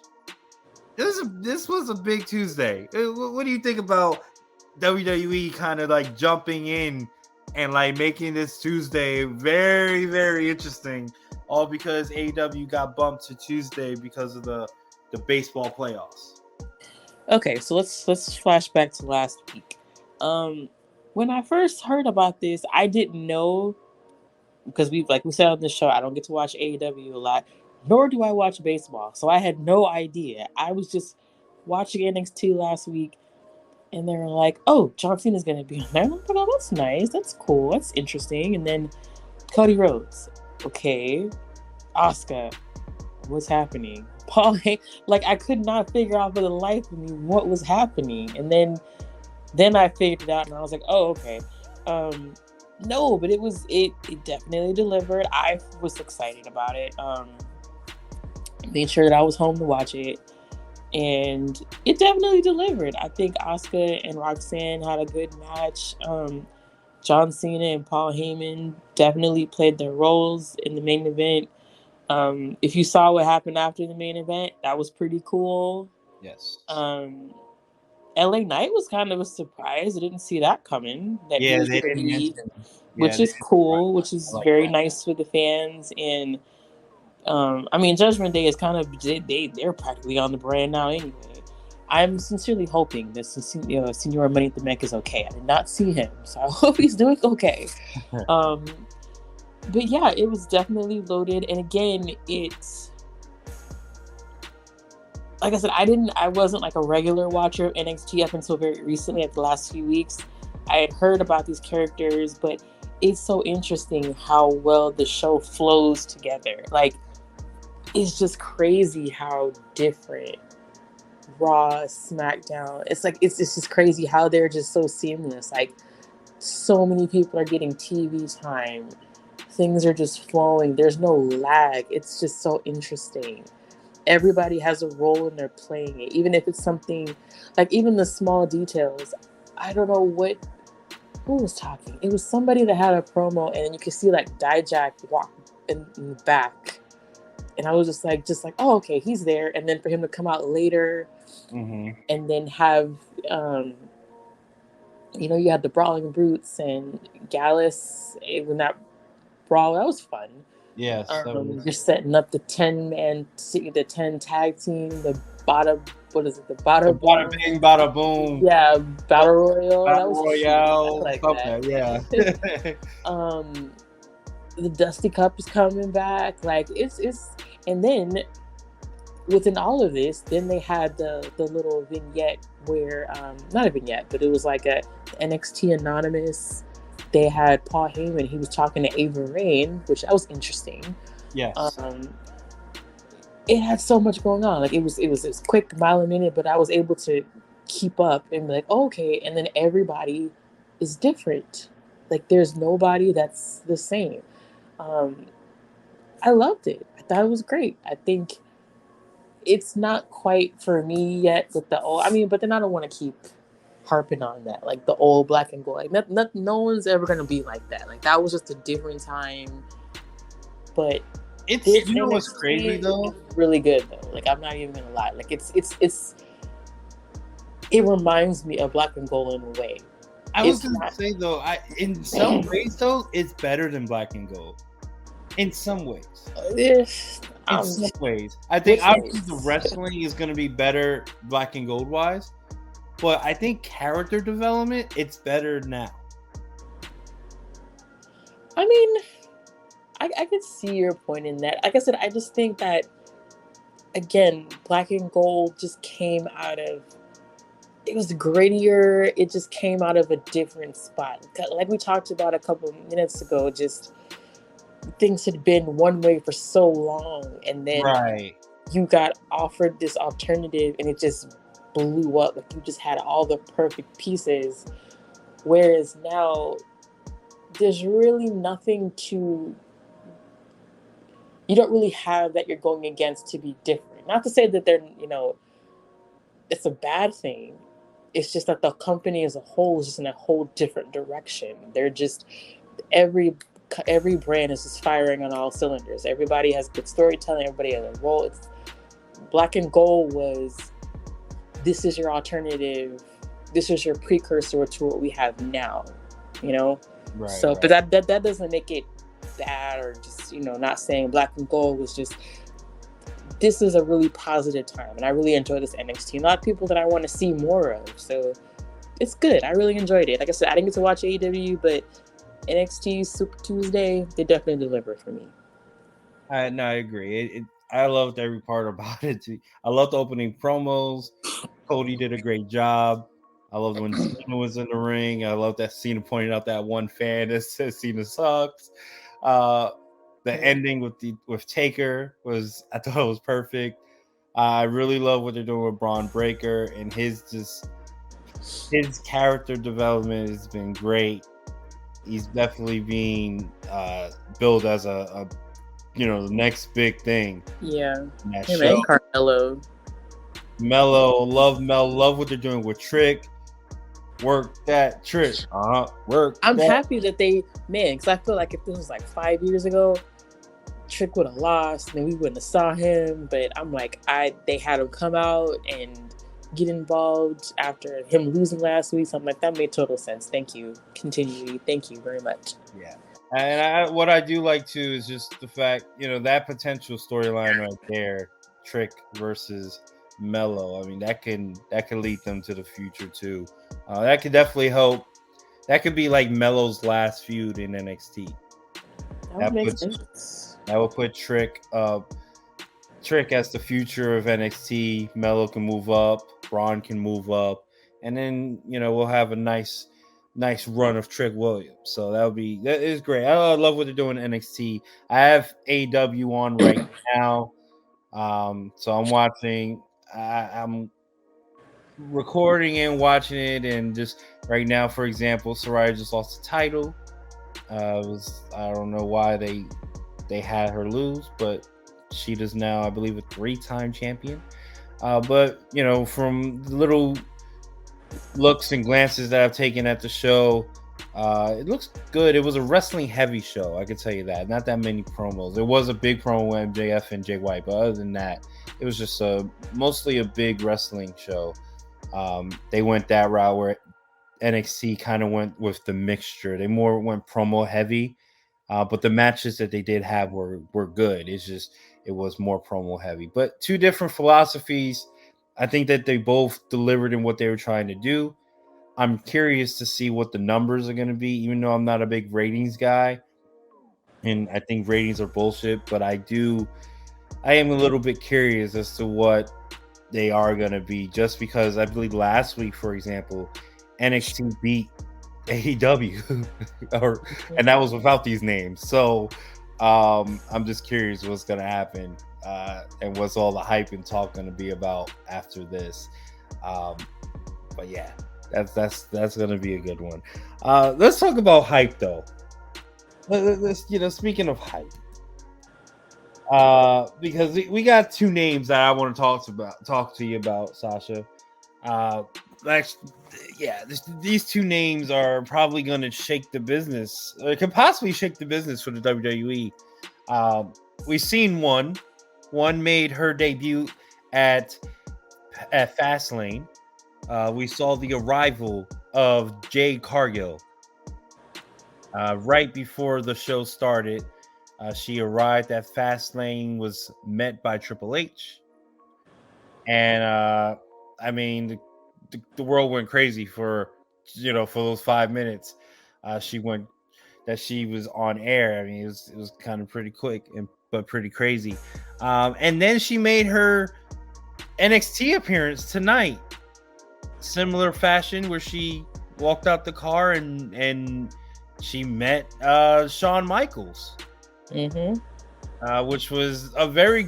This was a big Tuesday. What do you think about WWE kind of like jumping in and like making this Tuesday very, very interesting, all because AEW got bumped to Tuesday because of the baseball playoffs? Okay, so let's flash back to last week. When I first heard about this, I didn't know, because we said on the show, I don't get to watch AEW a lot, nor do I watch baseball. So I had no idea. I was just watching NXT last week, and they were like, oh, John Cena's going to be on there. I'm like, oh, that's nice. That's cool. That's interesting. And then Cody Rhodes. Okay. Asuka. What's happening? Paul, like, I could not figure out for the life of me what was happening. And then Then I figured it out, and I was like, oh, okay. No, but it definitely delivered. I was excited about it. Made sure that I was home to watch it, and it definitely delivered. I think Asuka and Roxanne had a good match. John Cena and Paul Heyman definitely played their roles in the main event. If you saw what happened after the main event, that was pretty cool. Yes. LA Knight was kind of a surprise. I didn't see that coming. That he Yeah, was they going to didn't be, mention. which They is didn't- cool, which is I like very that. nice for the fans. And I mean, Judgment Day is kind of they're practically on the brand now anyway. I'm sincerely hoping that Senor Money at the Bank is okay. I did not see him, so I hope he's doing okay. But yeah, it was definitely loaded, and again, it's like I said, I wasn't like a regular watcher of NXT up until very recently, like the last few weeks. I had heard about these characters, but it's so interesting how well the show flows together. Like, it's just crazy how different Raw, SmackDown. It's like it's just crazy how they're just so seamless. Like, so many people are getting TV time. Things are just flowing. There's no lag. It's just so interesting. Everybody has a role and they're playing it, even if it's something like even the small details. I don't know who was talking. It was somebody that had a promo, and then you could see like Dijak walk in the back, and I was just like, oh, okay, he's there. And then for him to come out later, and then have you had the Brawling Brutes and Gallus when that brawl, that was fun. Yes. You're setting up the 10 tag team, the bada, what is it? The bada Bada bing, bada boom. Yeah, battle royale. That Battle was Royale. cute. I like that. Yeah. The Dusty Cup is coming back. Like it's, and then within all of this, then they had the little vignette where not a vignette, but it was like a NXT Anonymous. They had Paul Heyman. He was talking to Ava Raine, which that was interesting. Yes. It had so much going on. Like it was quick, mile a minute, but I was able to keep up and be like, oh, okay. And then everybody is different. Like there's nobody that's the same. I loved it. I thought it was great. I think it's not quite for me yet with the old. I mean, but then I don't want to keep harping on that, like the old black and gold. Like no one's ever gonna be like that. Like that was just a different time. But it's what's crazy though? Really good though. Like I'm not even gonna lie. Like it reminds me of black and gold in a way. I was gonna say though, in some ways though, it's better than black and gold. In some ways. In some ways. I think obviously the wrestling is gonna be better black and gold wise. But I think character development, it's better now. I mean, I could see your point in that. Like I said, I just think that, again, black and gold just came out of, it was grittier. It just came out of a different spot. Like we talked about a couple of minutes ago, just things had been one way for so long. And then you got offered this alternative and it just blew up. Like you just had all the perfect pieces, whereas now there's really nothing you don't really have that you're going against to be different. Not to say that they're it's a bad thing. It's just that the company as a whole is just in a whole different direction. They're just every brand is just firing on all cylinders. Everybody has good storytelling. Everybody has a role. It's black and gold was, this is your alternative. This is your precursor to what we have now, Right. So, right. But that doesn't make it bad or just, not saying black and gold was just, this is a really positive time. And I really enjoy this NXT. A lot of people that I want to see more of. So it's good. I really enjoyed it. Like I said, I didn't get to watch AEW, but NXT Super Tuesday, they definitely delivered for me. I agree. I loved every part about it. I loved the opening promos. Cody did a great job. I loved when Cena was in the ring. I loved that Cena pointed out that one fan that says Cena sucks. The ending with Taker I thought it was perfect. I really love what they're doing with Braun Breaker and his just his character development has been great. He's definitely being built as a the next big thing. Yeah. In that Him show. and Carmelo. Love what they're doing with Trick. Work that Trick. I'm happy that because I feel like if this was like 5 years ago, Trick would have lost and we wouldn't have saw him. But I'm like, they had him come out and get involved after him losing last week. So I'm like, that made total sense. Thank you. Continuity. Thank you very much. Yeah. And what I do like too is just the fact, that potential storyline right there, Trick versus Mello. I mean, that can lead them to the future too. That could definitely help. That could be like Mello's last feud in NXT. That makes sense. That will put Trick as the future of NXT. Mello can move up, Braun can move up, and then we'll have a nice run of Trick Williams. So that is great. I love what they're doing in NXT. I have AEW on right now, so I'm watching. I'm recording and watching it, and just right now, for example, Saraya just lost the title. I don't know why they had her lose, but she is now, I believe, a 3-time champion. But from the little looks and glances that I've taken at the show, it looks good. It was a wrestling heavy show, I can tell you that. Not that many promos. There was a big promo with MJF and Jay White, but other than that, it was just mostly a big wrestling show. They went that route where NXT kind of went with the mixture. They more went promo heavy, but the matches that they did have were good. It was more promo heavy, but two different philosophies. I think that they both delivered in what they were trying to do. I'm curious to see what the numbers are going to be, even though I'm not a big ratings guy, and I think ratings are bullshit. But I am a little bit curious as to what they are going to be, just because I believe last week, for example, NXT beat AEW, and that was without these names. So I'm just curious what's going to happen, and what's all the hype and talk going to be about after this. But yeah, that's going to be a good one. Let's talk about hype though. Let's speaking of hype, because we got two names that I want to talk to you about, Sasha. These two names are probably going to shake the business, or could possibly shake the business for the WWE. We've seen one made her debut at Fastlane. We saw the arrival of Jade Cargill right before the show started. She arrived at Fastlane, was met by Triple H, and I mean, the world went crazy for those 5 minutes. She was on air. I mean, it was kind of pretty quick but pretty crazy. And then she made her NXT appearance tonight, similar fashion, where she walked out the car and she met Shawn Michaels, which was a very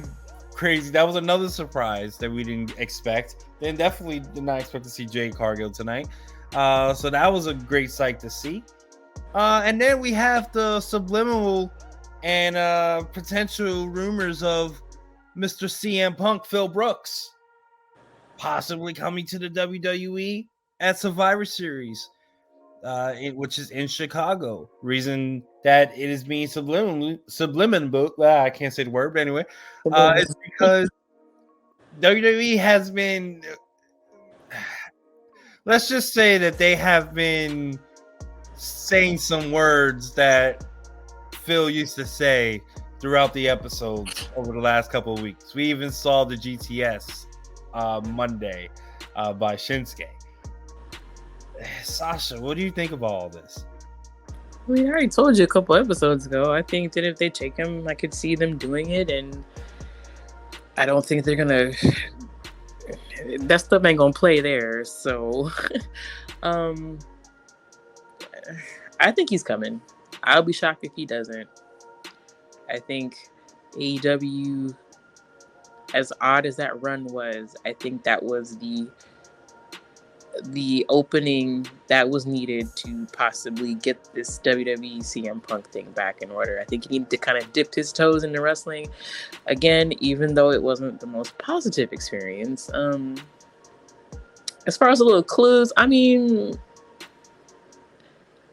crazy. That was another surprise that we didn't expect. Then definitely did not expect to see Jade Cargill tonight. So that was a great sight to see. And then we have the subliminal and potential rumors of Mr. CM Punk, Phil Brooks, possibly coming to the WWE at Survivor Series, which is in Chicago. Reason that it is being subliminal. I can't say the word, but anyway, it's because WWE has been. Let's just say that they have been saying some words that Phil used to say throughout the episodes over the last couple of weeks. We even saw the GTS Monday by Shinsuke. Sasha, what do you think of all this? We already told you a couple episodes ago. I think that if they take him, I could see them doing it, and I don't think they're gonna. That stuff ain't gonna play there. So, I think he's coming. I'll be shocked if he doesn't. I think AEW, as odd as that run was, I think that was the opening that was needed to possibly get this WWE CM Punk thing back in order. I think he needed to kind of dip his toes into wrestling again, even though it wasn't the most positive experience. As far as the little clues, I mean,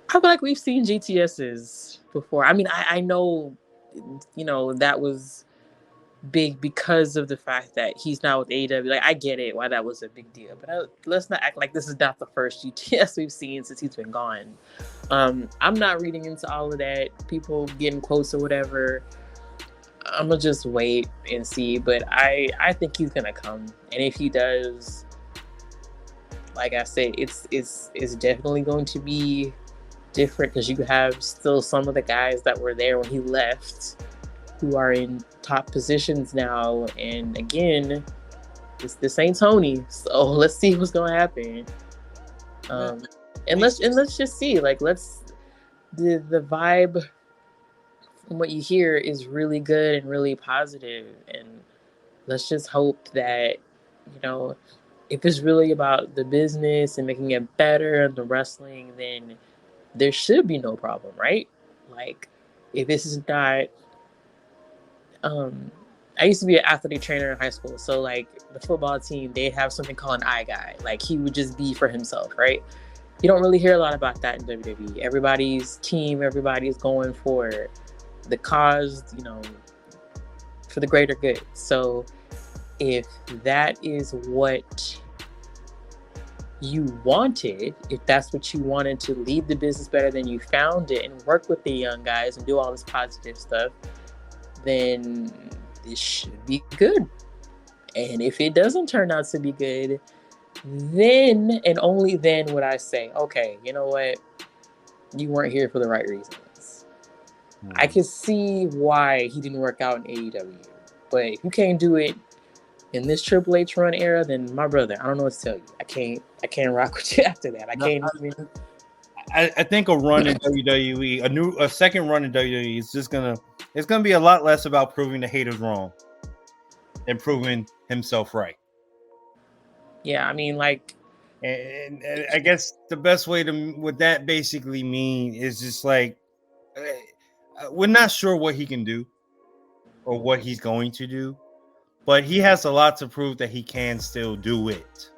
I feel like we've seen GTSs before. I mean, I know, that was big because of the fact that he's now with AEW. Like, I get it, why that was a big deal. But let's not act like this is not the first GTS we've seen since he's been gone. I'm not reading into all of that. People getting quotes or whatever. I'm going to just wait and see. But I think he's going to come. And if he does, like I said, it's definitely going to be different because you have still some of the guys that were there when he left who are in top positions now, and again, this ain't Tony, so let's see what's gonna happen. And let's just see, like, the vibe from what you hear is really good and really positive, and let's just hope that, if it's really about the business and making it better and the wrestling, then there should be no problem, right? Like, if this is not I used to be an athletic trainer in high school, so like the football team, they have something called an I guy. Like, he would just be for himself, right? You don't really hear a lot about that in WWE. Everybody's team, everybody's going for the cause, for the greater good. So if that is what you wanted, if that's what you wanted, to leave the business better than you found it and work with the young guys and do all this positive stuff, then this should be good. And if it doesn't turn out to be good, then and only then would I say, okay, you know what? You weren't here for the right reasons. I can see why he didn't work out in AEW. But if you can't do it in this Triple H run era, then my brother, I don't know what to tell you. I can't rock with you after that. I think a run in WWE, a second run in WWE is just it's gonna be a lot less about proving the haters wrong than proving himself right. Yeah, I mean, like, and I guess the best way to what that basically mean is just like, we're not sure what he can do or what he's going to do, but he has a lot to prove that he can still do it.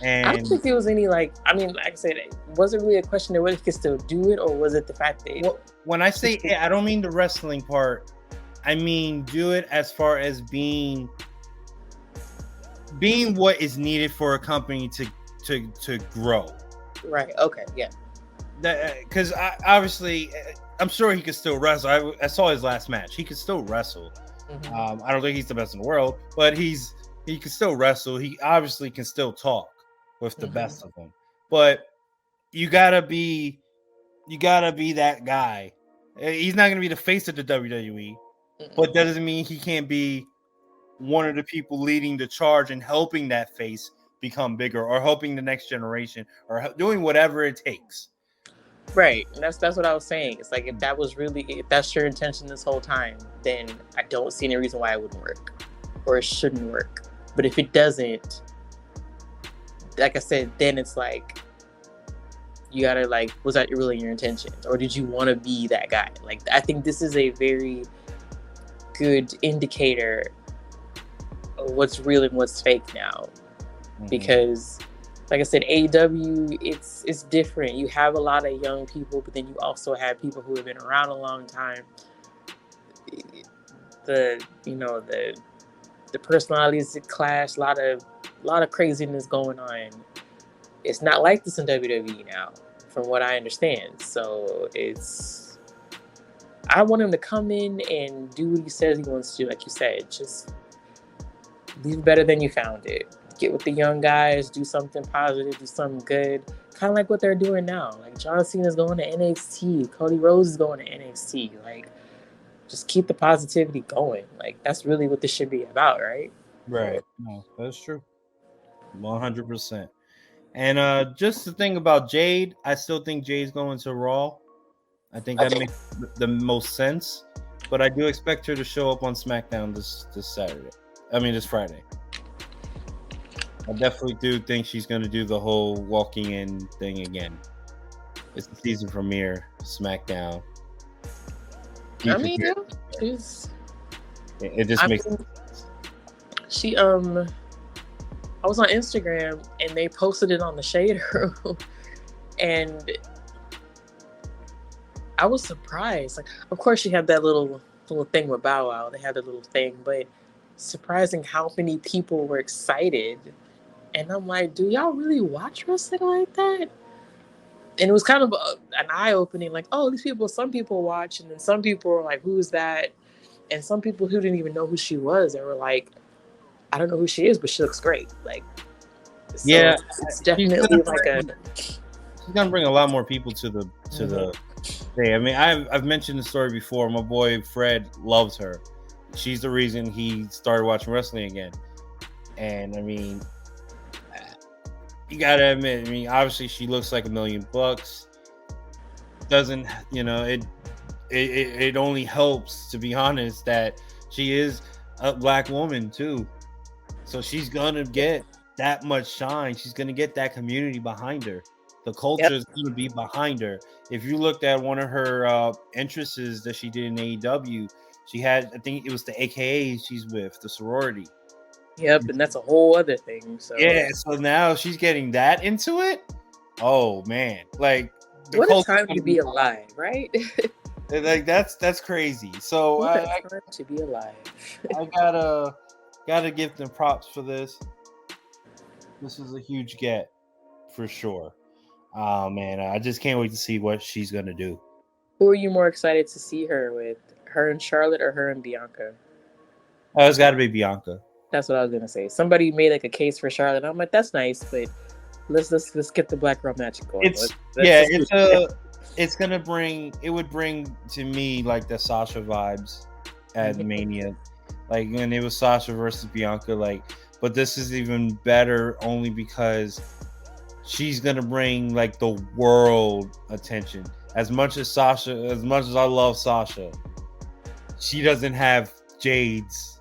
And I don't think there was any, like I said, was it really a question of whether he could still do it, or was it the fact that when I say it, I don't mean the wrestling part. I mean do it as far as being what is needed for a company to grow. Right. Okay. Yeah. Because obviously, I'm sure he could still wrestle. I saw his last match. He could still wrestle. Mm-hmm. I don't think he's the best in the world, but he can still wrestle. He obviously can still talk with the best of them. But you gotta be that guy. He's not gonna be the face of the WWE, but that doesn't mean he can't be one of the people leading the charge and helping that face become bigger, or helping the next generation, or doing whatever it takes. Right, and that's what I was saying. It's like, if that's your intention this whole time, then I don't see any reason why it wouldn't work, or it shouldn't work. But if it doesn't, like I said, then it's like, you gotta, like, was that really your intention, or did you want to be that guy? Like, I think this is a very good indicator of what's real and what's fake now, because, like I said, AEW, it's different. You have a lot of young people, but then you also have people who have been around a long time. The personalities clash, a lot of craziness going on. It's not like this in WWE now, from what I understand. So I want him to come in and do what he says he wants to do. Like you said, just leave it better than you found it. Get with the young guys, do something positive, do something good. Kind of like what they're doing now. Like, John Cena's going to NXT, Cody Rhodes is going to NXT. Like, just keep the positivity going. Like, that's really what this should be about, right? Right. No, that's true. 100%. And just the thing about Jade, I still think Jade's going to Raw. I think that makes the most sense. But I do expect her to show up on SmackDown this Friday. I definitely do think she's going to do the whole walking in thing again. It's the season premiere, SmackDown. I mean, yeah, she's. It just makes sense. She I was on Instagram and they posted it on the Shade Room, and I was surprised. Like, of course, she had that little thing with Bow Wow. They had a little thing, but surprising how many people were excited. And I'm like, do y'all really watch wrestling like that? And it was kind of an eye-opening, like, oh, these people, some people watch, and then some people were like, who's that? And some people who didn't even know who she was, they were like, I don't know who she is, but she looks great. Like, so yeah, it's definitely like she's gonna bring a lot more people to the day. I mean, I've mentioned the story before. My boy Fred loves her. She's the reason he started watching wrestling again. And I mean, you gotta admit, I mean, obviously she looks like $1 million. Doesn't, you know, it only helps, to be honest, that she is a black woman too. So she's gonna get that much shine. She's gonna get that community behind her. The culture is gonna be behind her. If you looked at one of her entrances that she did in AEW, she had, I think it was the AKA she's with, the sorority. Yep, and that's a whole other thing. So yeah, so now she's getting that into it. Oh man, like what a time to be alive, right? Like that's crazy. So what a time to be alive. I gotta give them props for this. This is a huge get for sure. Oh man, I just can't wait to see what she's gonna do. Who are you more excited to see her with? Her and Charlotte or her and Bianca? Oh, it's got to be Bianca. That's what I was gonna say. Somebody made like a case for Charlotte. I'm like, that's nice, but let's get the black girl magic going. It's gonna bring. It would bring to me like the Sasha vibes at Mania, like when it was Sasha versus Bianca. Like, but this is even better only because she's gonna bring like the world attention. As much as I love Sasha, she doesn't have Jade's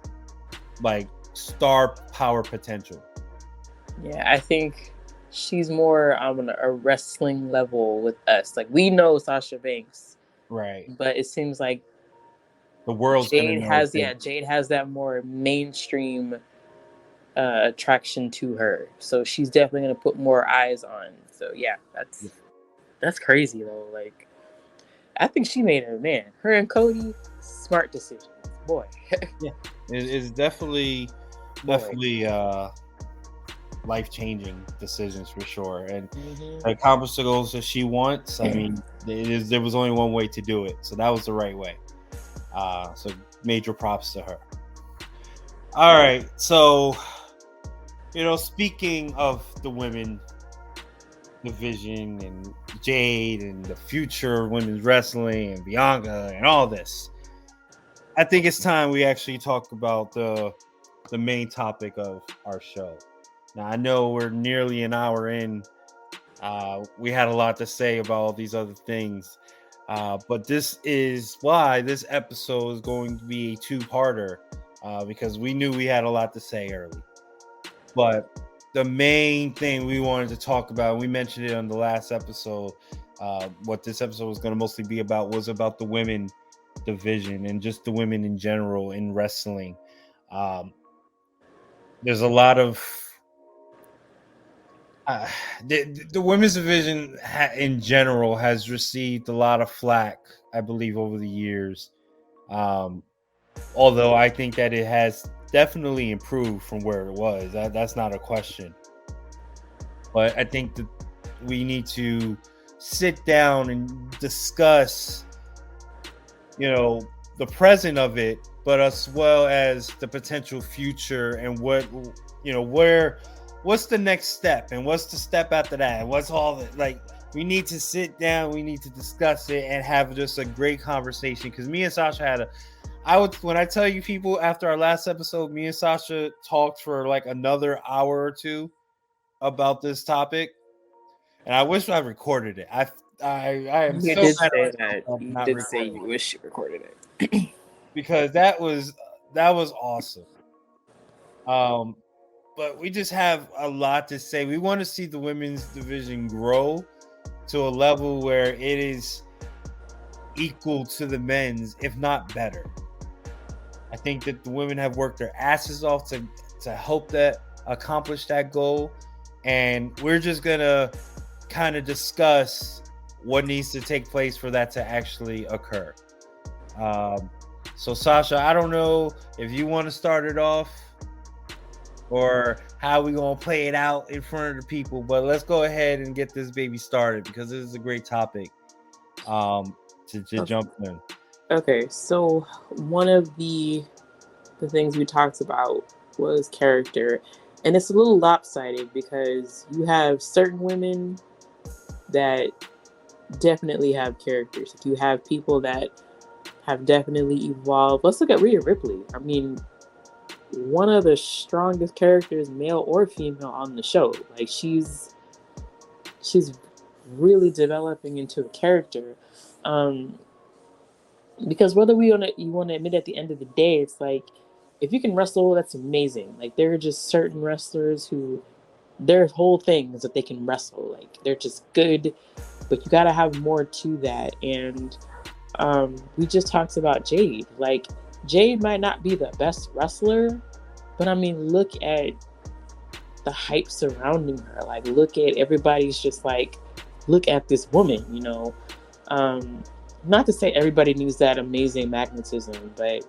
like star power potential. Yeah, I think she's more on a wrestling level with us. Like, we know Sasha Banks, right? But it seems like the world's Jade has that more mainstream attraction to her. So she's definitely gonna put more eyes on. So yeah, that's crazy though. Like, I think she made her and Cody, smart decisions, boy. Yeah, it's definitely life-changing decisions for sure, and accomplish the goals that she wants. I mean, there was only one way to do it, so that was the right way. So major props to her. All right, so speaking of the women division and Jade and the future of women's wrestling and Bianca and all this, I think it's time we actually talk about the main topic of our show. Now, I know we're nearly an hour in. We had a lot to say about all these other things, but this is why this episode is going to be a two-parter, because we knew we had a lot to say early. But the main thing we wanted to talk about, we mentioned it on the last episode, what this episode was going to mostly be about was about the women division and just the women in general in wrestling. There's a lot of the women's division in general has received a lot of flack, I believe, over the years. Although I think that it has definitely improved from where it was. That's not a question. But I think that we need to sit down and discuss, the present of it, but as well as the potential future and what's the next step and what's the step after that and what's all that. Like, we need to sit down, we need to discuss it and have just a great conversation, because me and Sasha when I tell you people, after our last episode, me and Sasha talked for like another hour or two about this topic, and I wish I recorded it. I am you so did mad say that. You did say you wish you recorded it because that was awesome. but we just have a lot to say. We want to see the women's division grow to a level where it is equal to the men's, if not better. I think that the women have worked their asses off to help that accomplish that goal, and we're just gonna kind of discuss what needs to take place for that to actually occur. So Sasha, I don't know if you want to start it off or how we gonna play it out in front of the people, but let's go ahead and get this baby started because this is a great topic to jump in. Okay, so one of the things we talked about was character, and it's a little lopsided because you have certain women that definitely have characters. You have people that have definitely evolved. Let's look at Rhea Ripley. I mean, one of the strongest characters, male or female, on the show. Like she's really developing into a character. Because whether you want to admit at the end of the day, it's like if you can wrestle, that's amazing. Like there are just certain wrestlers who their whole thing is that they can wrestle. Like they're just good, but you got to have more to that. And we just talked about Jade. Like Jade might not be the best wrestler, but I mean, look at the hype surrounding her. Like look at everybody's just like, look at this woman, you know. Not to say everybody needs that amazing magnetism, but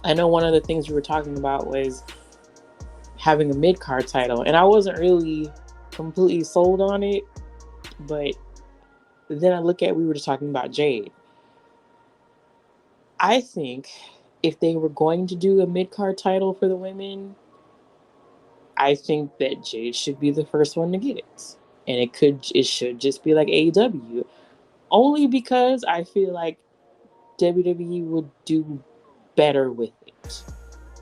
I know one of the things we were talking about was having a mid-card title, and I wasn't really completely sold on it, but then I look at, we were just talking about Jade. I think if they were going to do a mid-card title for the women, I think that Jade should be the first one to get it. And it should just be like AEW. Only because I feel like WWE would do better with it.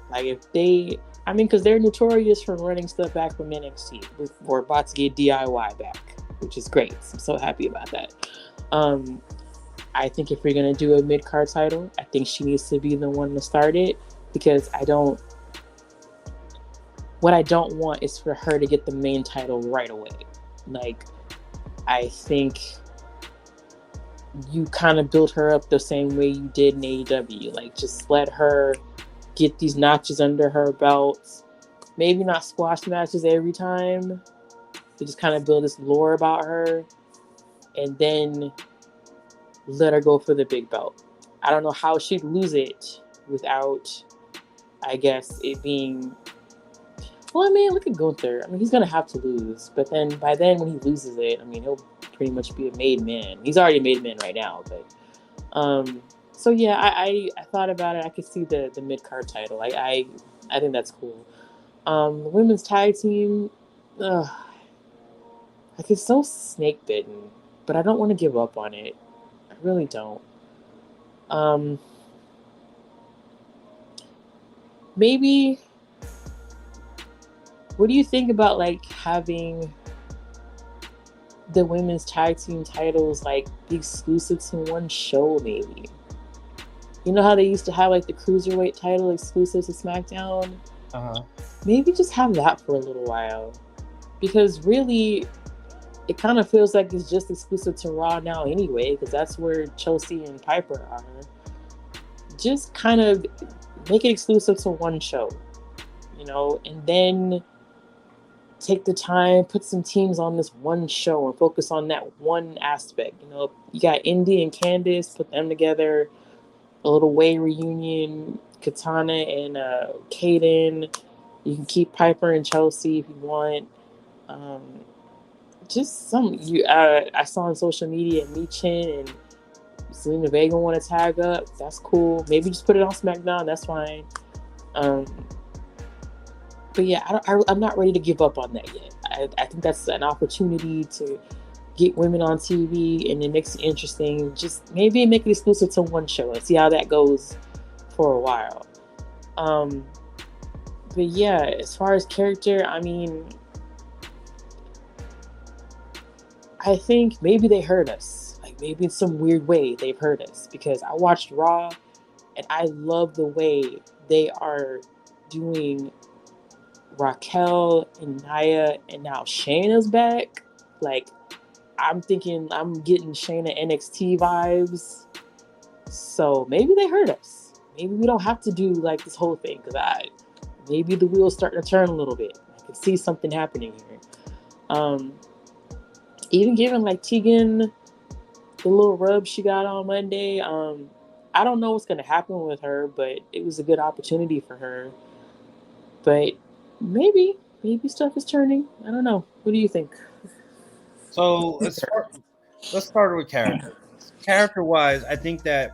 Like if they, I mean, because they're notorious for running stuff back from NXT. We're about to get DIY back, which is great. I'm so happy about that. I think if we're going to do a mid-card title, I think she needs to be the one to start it, because what I don't want is for her to get the main title right away. Like, I think you kind of built her up the same way you did in AEW. Like, just let her get these notches under her belt. Maybe not squash matches every time. To just kind of build this lore about her. And then let her go for the big belt. I don't know how she'd lose it without, I guess, it being... Well, I mean, look at Gunther. I mean, he's going to have to lose. But then, by then, when he loses it, I mean, he'll pretty much be a made man. He's already a made man right now. But, so yeah, I thought about it. I could see the mid-card title. I think that's cool. The women's tag team, like, it's so snake-bitten. But I don't want to give up on it. I really don't. Maybe... What do you think about, like, having the women's tag team titles, like, be exclusive to one show, maybe? You know how they used to have, like, the Cruiserweight title exclusive to SmackDown? Uh-huh. Maybe just have that for a little while. Because really, it kind of feels like it's just exclusive to Raw now anyway, because that's where Chelsea and Piper are. Just kind of make it exclusive to one show, you know, and then take the time, put some teams on this one show and focus on that one aspect. You know, you got Indy and Candice, put them together, a little Way reunion, Katana and Kaden. You can keep Piper and Chelsea if you want. Just some I saw on social media Michin and Selena Vega want to tag up. That's cool. Maybe just put it on SmackDown. That's fine. But yeah, I'm not ready to give up on that yet. I think that's an opportunity to get women on TV, and it makes it interesting. Just maybe make it exclusive to one show and see how that goes for a while. But yeah, as far as character, I mean, I think maybe they heard us. Like maybe in some weird way they've heard us, because I watched Raw and I love the way they are doing Raquel and Naya, and now Shayna's back. Like, I'm thinking I'm getting Shayna NXT vibes. So maybe they heard us. Maybe we don't have to do like this whole thing because maybe the wheel's starting to turn a little bit. I can see something happening here. Even giving like Tegan the little rub she got on Monday. I don't know what's gonna happen with her, but it was a good opportunity for her. But maybe stuff is turning. I don't know. What do you think? So let's start with character. Character-wise, I think that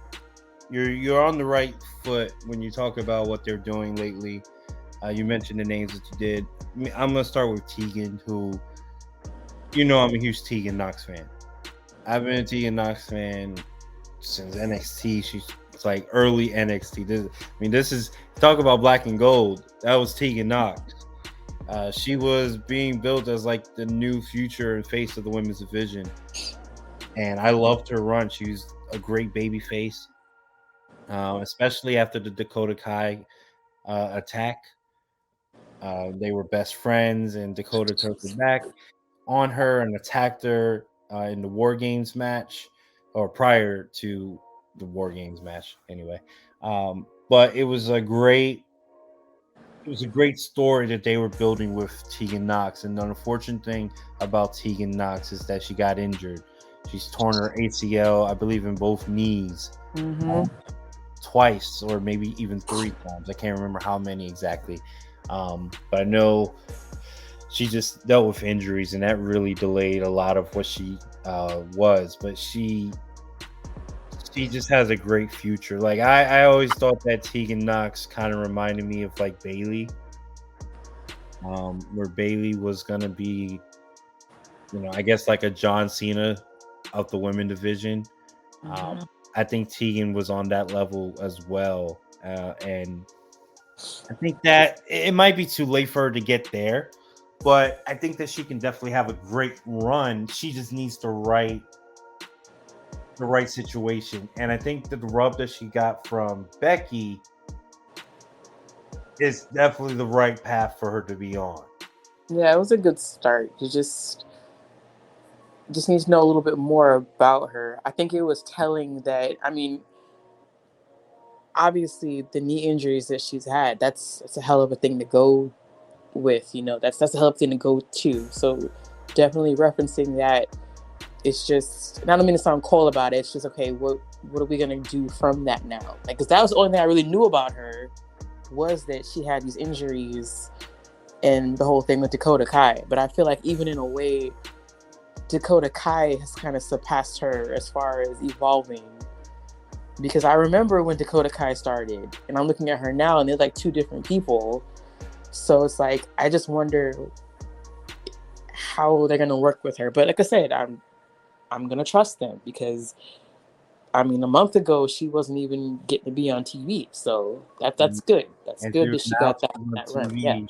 you're on the right foot when you talk about what they're doing lately. You mentioned the names that you did. I'm gonna start with Tegan, who, I'm a huge Tegan Knox fan. I've been a Tegan Knox fan since NXT. She's like early NXT. This is talk about black and gold. That was Tegan Knox. She was being built as like the new future and face of the women's division, and I loved her run. She was a great baby face, especially after the Dakota Kai attack. They were best friends, and Dakota turned her back on her and attacked her in the War Games match, or prior to the War Games match, anyway. But it was a great story that they were building with Tegan Knox. And the unfortunate thing about Tegan Knox is that she got injured. She's torn her ACL, I believe, in both knees. Twice, or maybe even 3 times. I can't remember how many exactly. But I know she just dealt with injuries, and that really delayed a lot of what she was. But she just has a great future. Like I always thought that Tegan Knox kind of reminded me of like Bayley, where Bayley was gonna be, I guess like a John Cena of the women division. I think Tegan was on that level as well, and I think that it might be too late for her to get there, but I think that she can definitely have a great run. She just needs the right situation. And I think that the rub that she got from Becky is definitely the right path for her to be on. Yeah, it was a good start. You just need to know a little bit more about her. I think it was telling that, obviously the knee injuries that she's had, that's a hell of a thing to go with, that's a hell of a thing to go to. So definitely referencing that. It's just, and I don't mean to sound cold about it. It's just, okay, what are we going to do from that now? Like, because that was the only thing I really knew about her, was that she had these injuries and the whole thing with Dakota Kai. But I feel like even in a way, Dakota Kai has kind of surpassed her as far as evolving. Because I remember when Dakota Kai started, and I'm looking at her now, and they're like 2 different people. So it's like, I just wonder how they're going to work with her. But like I said, I'm going to trust them, because a month ago she wasn't even getting to be on TV. So that's good. That's and good that she got that run. Yeah.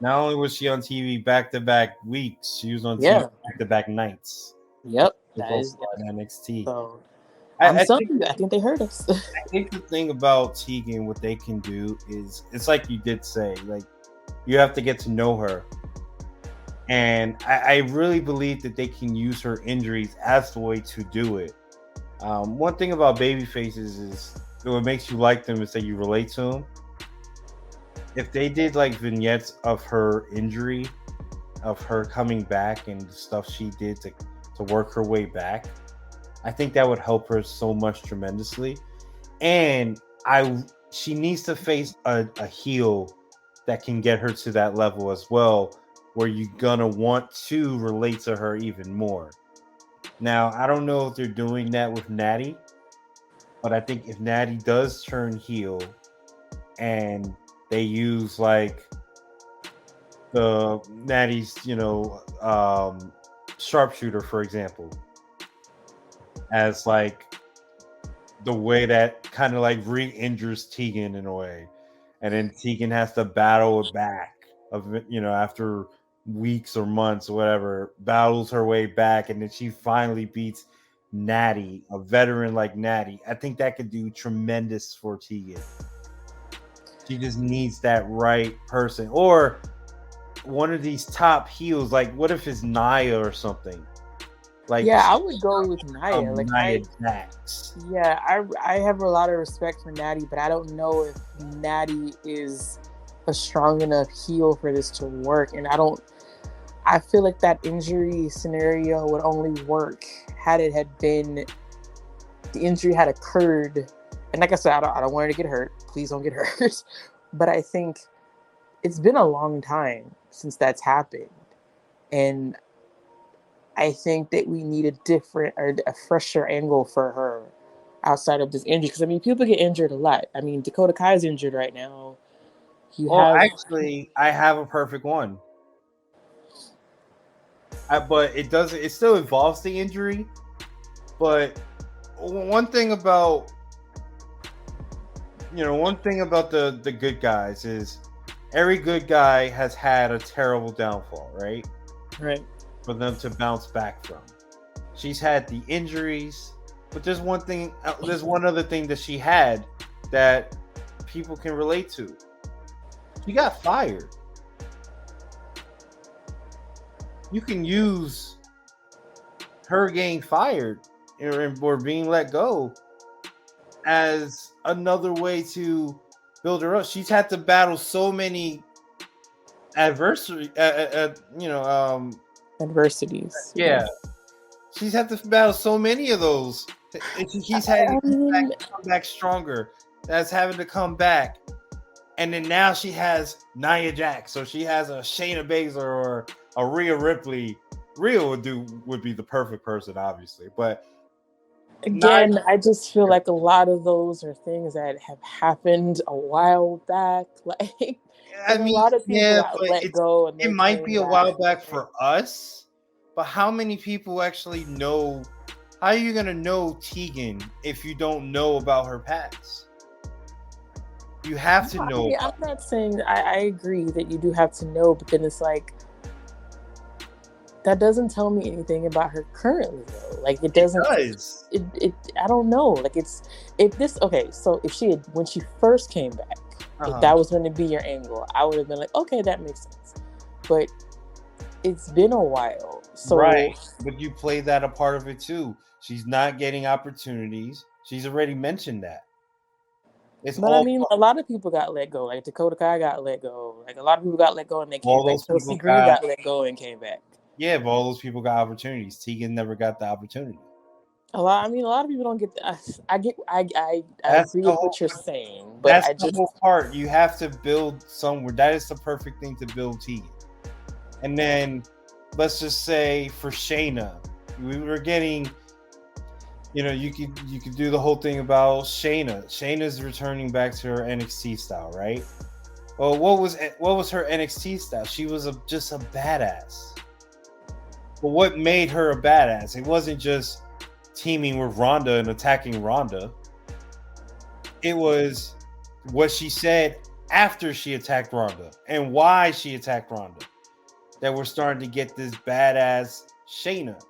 Not only was she on TV back-to-back weeks, she was on TV back-to-back nights. Yep. That is NXT. So I think they heard us. I think the thing about Tegan, what they can do is, it's like you did say, like, you have to get to know her. And I really believe that they can use her injuries as the way to do it. One thing about baby faces is what makes you like them is that you relate to them. If they did like vignettes of her injury, of her coming back and the stuff she did to work her way back, I think that would help her so much tremendously. And she needs to face a heel that can get her to that level as well, where you're gonna want to relate to her even more. Now, I don't know if they're doing that with Natty, but I think if Natty does turn heel and they use like the Natty's, sharpshooter, for example, as like the way that kind of like re-injures Tegan in a way, and then Tegan has to battle it back after weeks or months or whatever, battles her way back, and then she finally beats a veteran like Natty. I think that could do tremendous for Tegan. She just needs that right person, or one of these top heels. Like, what if it's Nia or something? Like, Yeah, I she would go with Nia. Like Nia Jax. yeah, I have a lot of respect for Natty, but I don't know if Natty is a strong enough heel for this to work. And I feel like that injury scenario would only work had it had been the injury had occurred. And like I said, I don't want her to get hurt. Please don't get hurt. But I think it's been a long time since that's happened. And I think that we need a different or a fresher angle for her outside of this injury. Because I mean, people get injured a lot. I mean, Dakota Kai's injured right now. You Well, have actually, I have a perfect one. But it doesn't. It still involves the injury. But one thing about the good guys is every good guy has had a terrible downfall, right? right. For them to bounce back from. She's had the injuries, but there's one thing. There's one other thing that she had that people can relate to. She got fired. You can use her getting fired or being let go as another way to build her up. She's had to battle so many adversities. Yeah. She's had to battle so many of those. He's having to come back stronger. That's having to come back. And then now she has Nia Jax. So she has a Shayna Baszler or a Rhea Ripley. Rhea would be the perfect person, obviously. But again, I just feel like a lot of those are things that have happened a while back. Like I mean, a lot of people yeah, got but let go and it might be a while back for us. But how many people actually know? How are you gonna know Tegan if you don't know about her past? You have to know. I'm not saying I agree that you do have to know, but then it's like that doesn't tell me anything about her currently though. Like it doesn't. It I don't know. Like so if she had when she first came back, if that was going to be your angle, I would have been like, okay, that makes sense. But it's been a while. So right. But you play that a part of it too. She's not getting opportunities. She's already mentioned that. I mean, a lot of people got let go. Like Dakota Kai got let go. Like a lot of people got let go and they came back. Chelsea Green got let go and came back. Yeah, but all those people got opportunities. Tegan never got the opportunity. A lot of people don't get. I agree with what you're saying, but that's the whole part. You have to build somewhere. That is the perfect thing to build Tegan. And then let's just say for Shayna, we were getting. You could do the whole thing about Shayna. Shayna's returning back to her NXT style, right? Well, what was her NXT style? She was just a badass. But what made her a badass? It wasn't just teaming with Ronda and attacking Ronda. It was what she said after she attacked Ronda and why she attacked Ronda that we're starting to get this badass Shayna.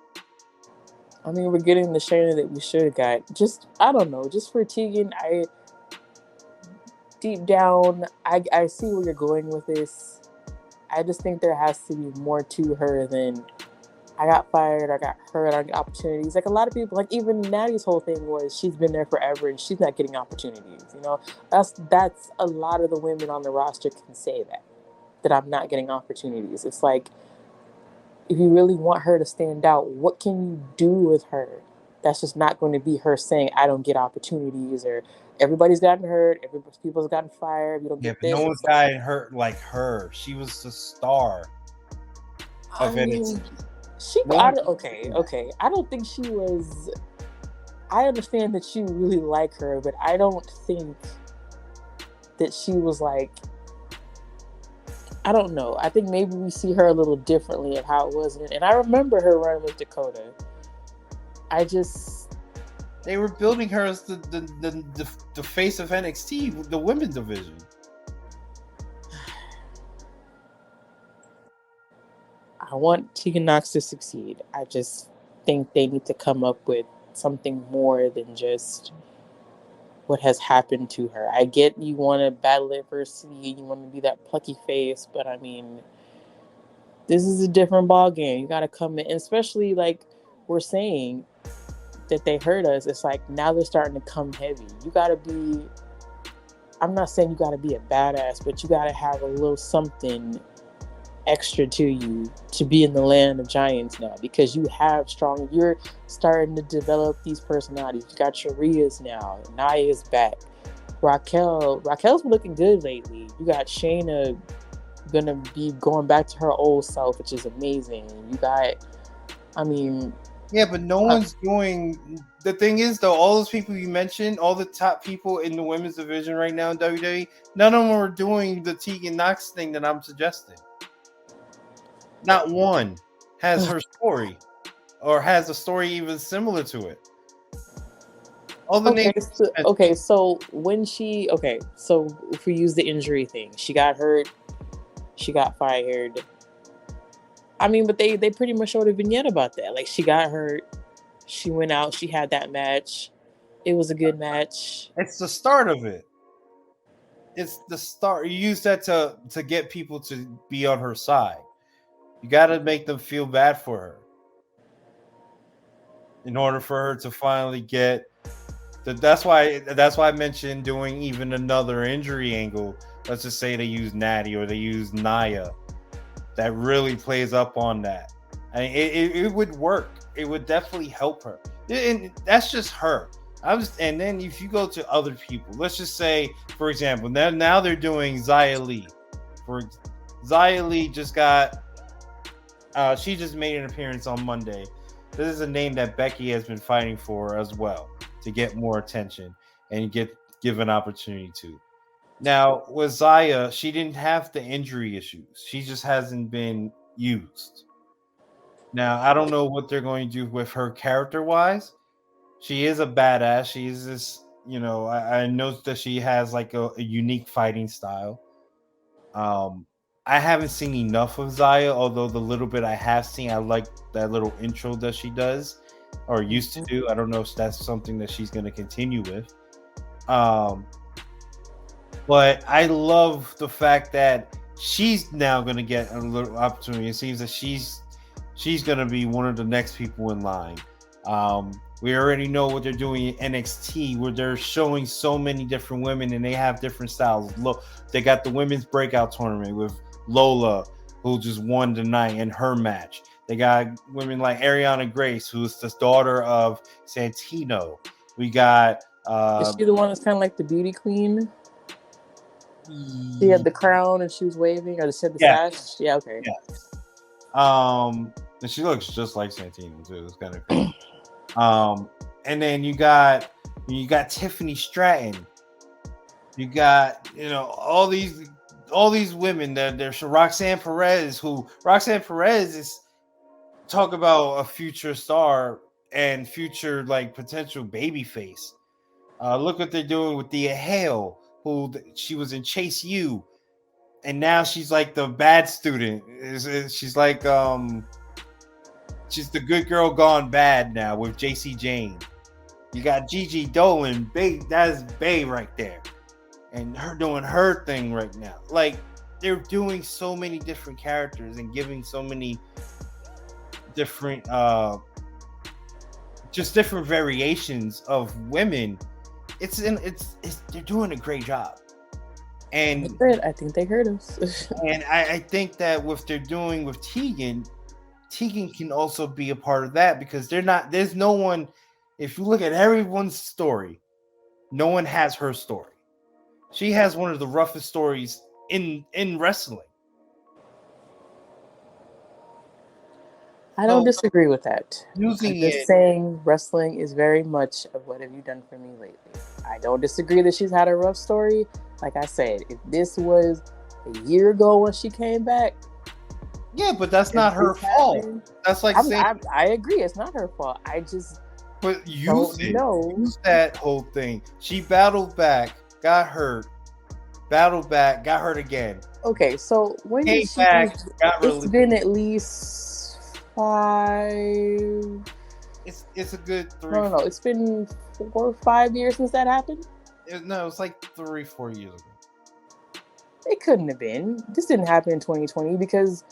I mean, we're getting the Shayna that we should have got. I don't know. Just for Tegan, deep down, I see where you're going with this. I just think there has to be more to her than I got fired, I got hurt, I got opportunities. Like a lot of people, like even Natty's whole thing was she's been there forever and she's not getting opportunities. That's a lot of the women on the roster can say that I'm not getting opportunities. It's like, if you really want her to stand out, what can you do with her? That's just not going to be her saying, I don't get opportunities, or everybody's gotten hurt, people's gotten fired, you don't get this. No one's gotten hurt like her. She was the star of NXT. Okay. I don't think she was. I understand that you really like her, but I don't think that she was like. I don't know. I think maybe we see her a little differently of how it was, and I remember her run with Dakota. They were building her as the face of NXT, the women's division. I want Tegan Nox to succeed. I just think they need to come up with something more than just what has happened to her. I get you want to battle adversity, you want to be that plucky face, but I mean, this is a different ball game. You got to come in, and especially like we're saying that they hurt us. It's like now they're starting to come heavy. You got to be. I'm not saying you got to be a badass, but you got to have a little something extra to you to be in the land of giants now, because you have strong. You're starting to develop these personalities. You got your Rias now. Naya's back. Raquel's been looking good lately. You got Shayna gonna be going back to her old self, which is amazing. You got, I mean, yeah, but no one's doing. The thing is, though, all those people you mentioned, all the top people in the women's division right now in WWE, none of them are doing the Tegan Knox thing that I'm suggesting. Not one has her story, or has a story even similar to it. All the names. So when so if we use the injury thing, she got hurt, she got fired. I mean, but they pretty much showed a vignette about that. Like, she got hurt, she went out, she had that match. It was a good match. It's the start of it. It's the start. You use that to get people to be on her side. You got to make them feel bad for her in order for her to finally get. That's why I mentioned doing even another injury angle. Let's just say they use Natty or they use Nia. That really plays up on that. I mean, it would work. It would definitely help her. And that's just her. And then if you go to other people, let's just say, for example, now they're doing Xia Li. Xia Li just got. She just made an appearance on Monday. This is a name that Becky has been fighting for as well, to get more attention and give an opportunity to. Now, with Xia, she didn't have the injury issues. She just hasn't been used. Now, I don't know what they're going to do with her character-wise. She is a badass. She is this, I know that she has like a unique fighting style. I haven't seen enough of Xia, although the little bit I have seen, I like that little intro that she does or used to do. I don't know if that's something that she's going to continue with. But I love the fact that she's now going to get a little opportunity. It seems that she's going to be one of the next people in line. We already know what they're doing in NXT, where they're showing so many different women and they have different styles. Look, they got the women's breakout tournament with Lola, who just won tonight in her match. They got women like Ariana Grace, who's the daughter of Santino. We got is she the one that's kind of like the beauty queen? She had the crown and she was waving, or she had the sash. Yeah, okay. Yeah. And she looks just like Santino too. It's kind of cool. And then you got Tiffany Stratton. You got all these women that there's Roxanne Perez, is talk about a future star and future like potential baby face. Look what they're doing with Thea Hale, who she was in Chase U, and now she's like the bad student. She's like she's the good girl gone bad now with JC Jane. You got Gigi Dolan, that's Bay right there. And her doing her thing right now. Like, they're doing so many different characters and giving so many different just different variations of women. They're doing a great job. And I think they heard us. And I think that what they're doing with Tegan can also be a part of that, because there's no one, if you look at everyone's story, no one has her story. She has one of the roughest stories in wrestling. I don't disagree with that. I'm just saying wrestling is very much of what have you done for me lately. I don't disagree that she's had a rough story. Like I said, if this was a year ago when she came back. Yeah, but that's not her fault. That's like saying... I agree, it's not her fault. I just use that whole thing. She battled back, got hurt, battled back, got hurt again. Okay, so when came back, it's been at least 5. It's a good 3. No. It's been 4 or 5 years since that happened. No, it was like 3-4 years ago. It couldn't have been. This didn't happen in 2020 because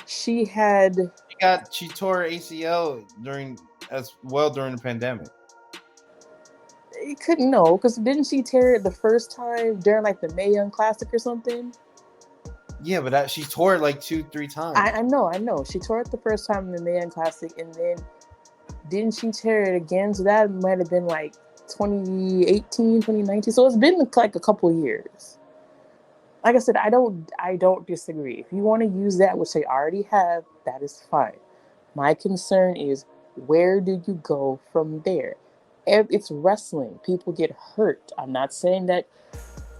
she She tore her ACL during the pandemic. it couldn't know because didn't she tear it the first time during like the Mae Young Classic or something? Yeah, but she tore it like 2-3 times. I know. She tore it the first time in the Mae Young Classic, and then didn't she tear it again? So that might have been like 2018, 2019. So it's been like a couple of years. Like I said, I don't disagree. If you want to use that, which they already have, that is fine. My concern is where do you go from there? It's wrestling. People get hurt. I'm not saying that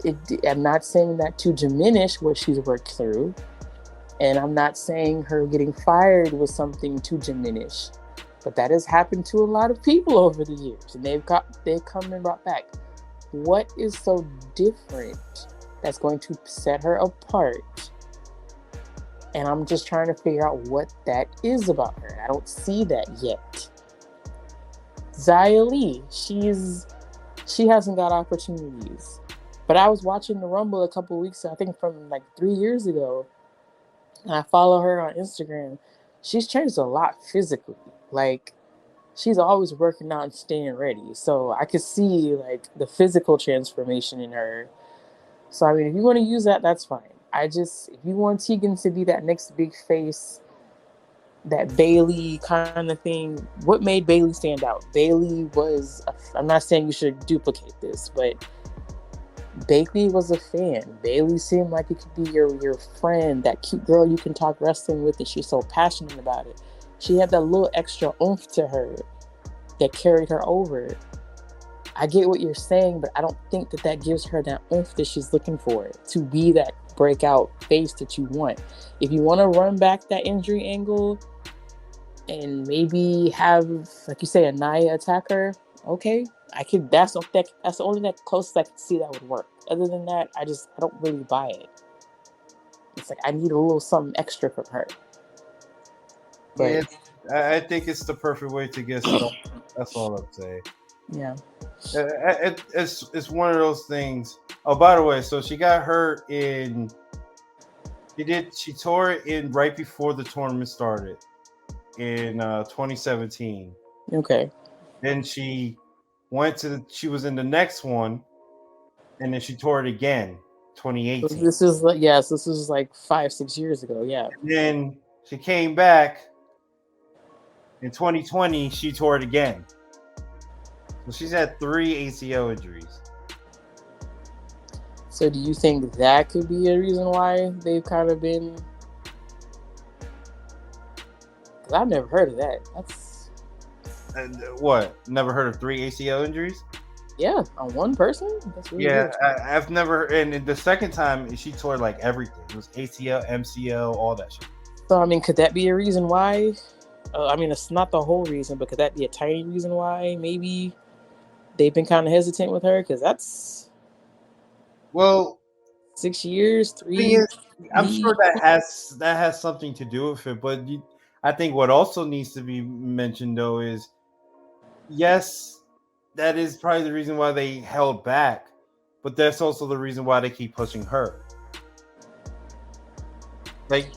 to diminish what she's worked through, and I'm not saying her getting fired was something to diminish. But that has happened to a lot of people over the years, and they've come and brought back. What is so different that's going to set her apart? And I'm just trying to figure out what that is about her. I don't see that yet. Xia Li, she hasn't got opportunities. But I was watching the Rumble a couple weeks, I think from like 3 years ago. And I follow her on Instagram. She's changed a lot physically. Like, she's always working out and staying ready. So I could see like the physical transformation in her. So I mean, if you want to use that, that's fine. If you want Tegan to be that next big face, that Bailey kind of thing, what made Bailey stand out? Bailey was, I'm not saying you should duplicate this, but Bailey was a fan. Bailey seemed like it could be your friend, that cute girl you can talk wrestling with, and she's so passionate about it. She had that little extra oomph to her that carried her over. I get what you're saying, but I don't think that gives her that oomph that she's looking for to be that breakout face that you want. If you want to run back that injury angle and maybe have, like you say, a Nia attack her, okay, I could. That's the only that closest I could see that would work. Other than that, I don't really buy it. It's like I need a little something extra from her. But I think it's the perfect way to get started. That's all I'm saying. Yeah. It's one of those things. Oh, by the way, so she got hurt she tore it in right before the tournament started in 2017. Okay. Then she was in the next one, and then she tore it again, 2018. So this is like 5-6 years ago. Yeah. And then she came back in 2020. She tore it again. So she's had 3 ACL injuries. So do you think that could be a reason why they've kind of been? Because I've never heard of that. That's what? Never heard of 3 ACL injuries? Yeah, on one person. That's really weird. I've never. And the second time she tore like everything. It was ACL, MCL, all that shit. So I mean, could that be a reason why? I mean, it's not the whole reason, but could that be a tiny reason why maybe they've been kind of hesitant with her? Because that's 6 years, 3. I'm sure that has something to do with it. But I think what also needs to be mentioned though is, yes, that is probably the reason why they held back, but that's also the reason why they keep pushing her. Like,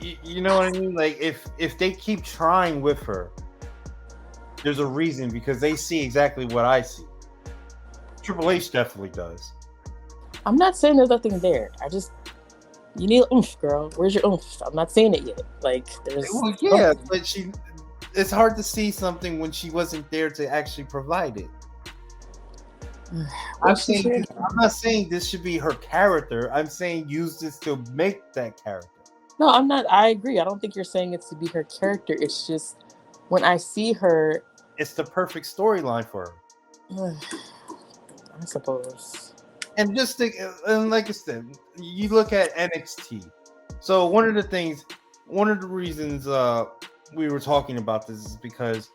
you know what I mean? Like, if they keep trying with her, there's a reason, because they see exactly what I see. Triple H definitely does. I'm not saying there's nothing there. You need oomph, girl. Where's your oomph? I'm not saying it yet. Like, there's. Well, yeah, but it's hard to see something when she wasn't there to actually provide it. I'm not saying this should be her character. I'm saying use this to make that character. No, I'm not. I agree. I don't think you're saying it's to be her character. It's just when I see her, it's the perfect storyline for her. I suppose. And just think, and like I said, you look at NXT. So one of the reasons we were talking about this is because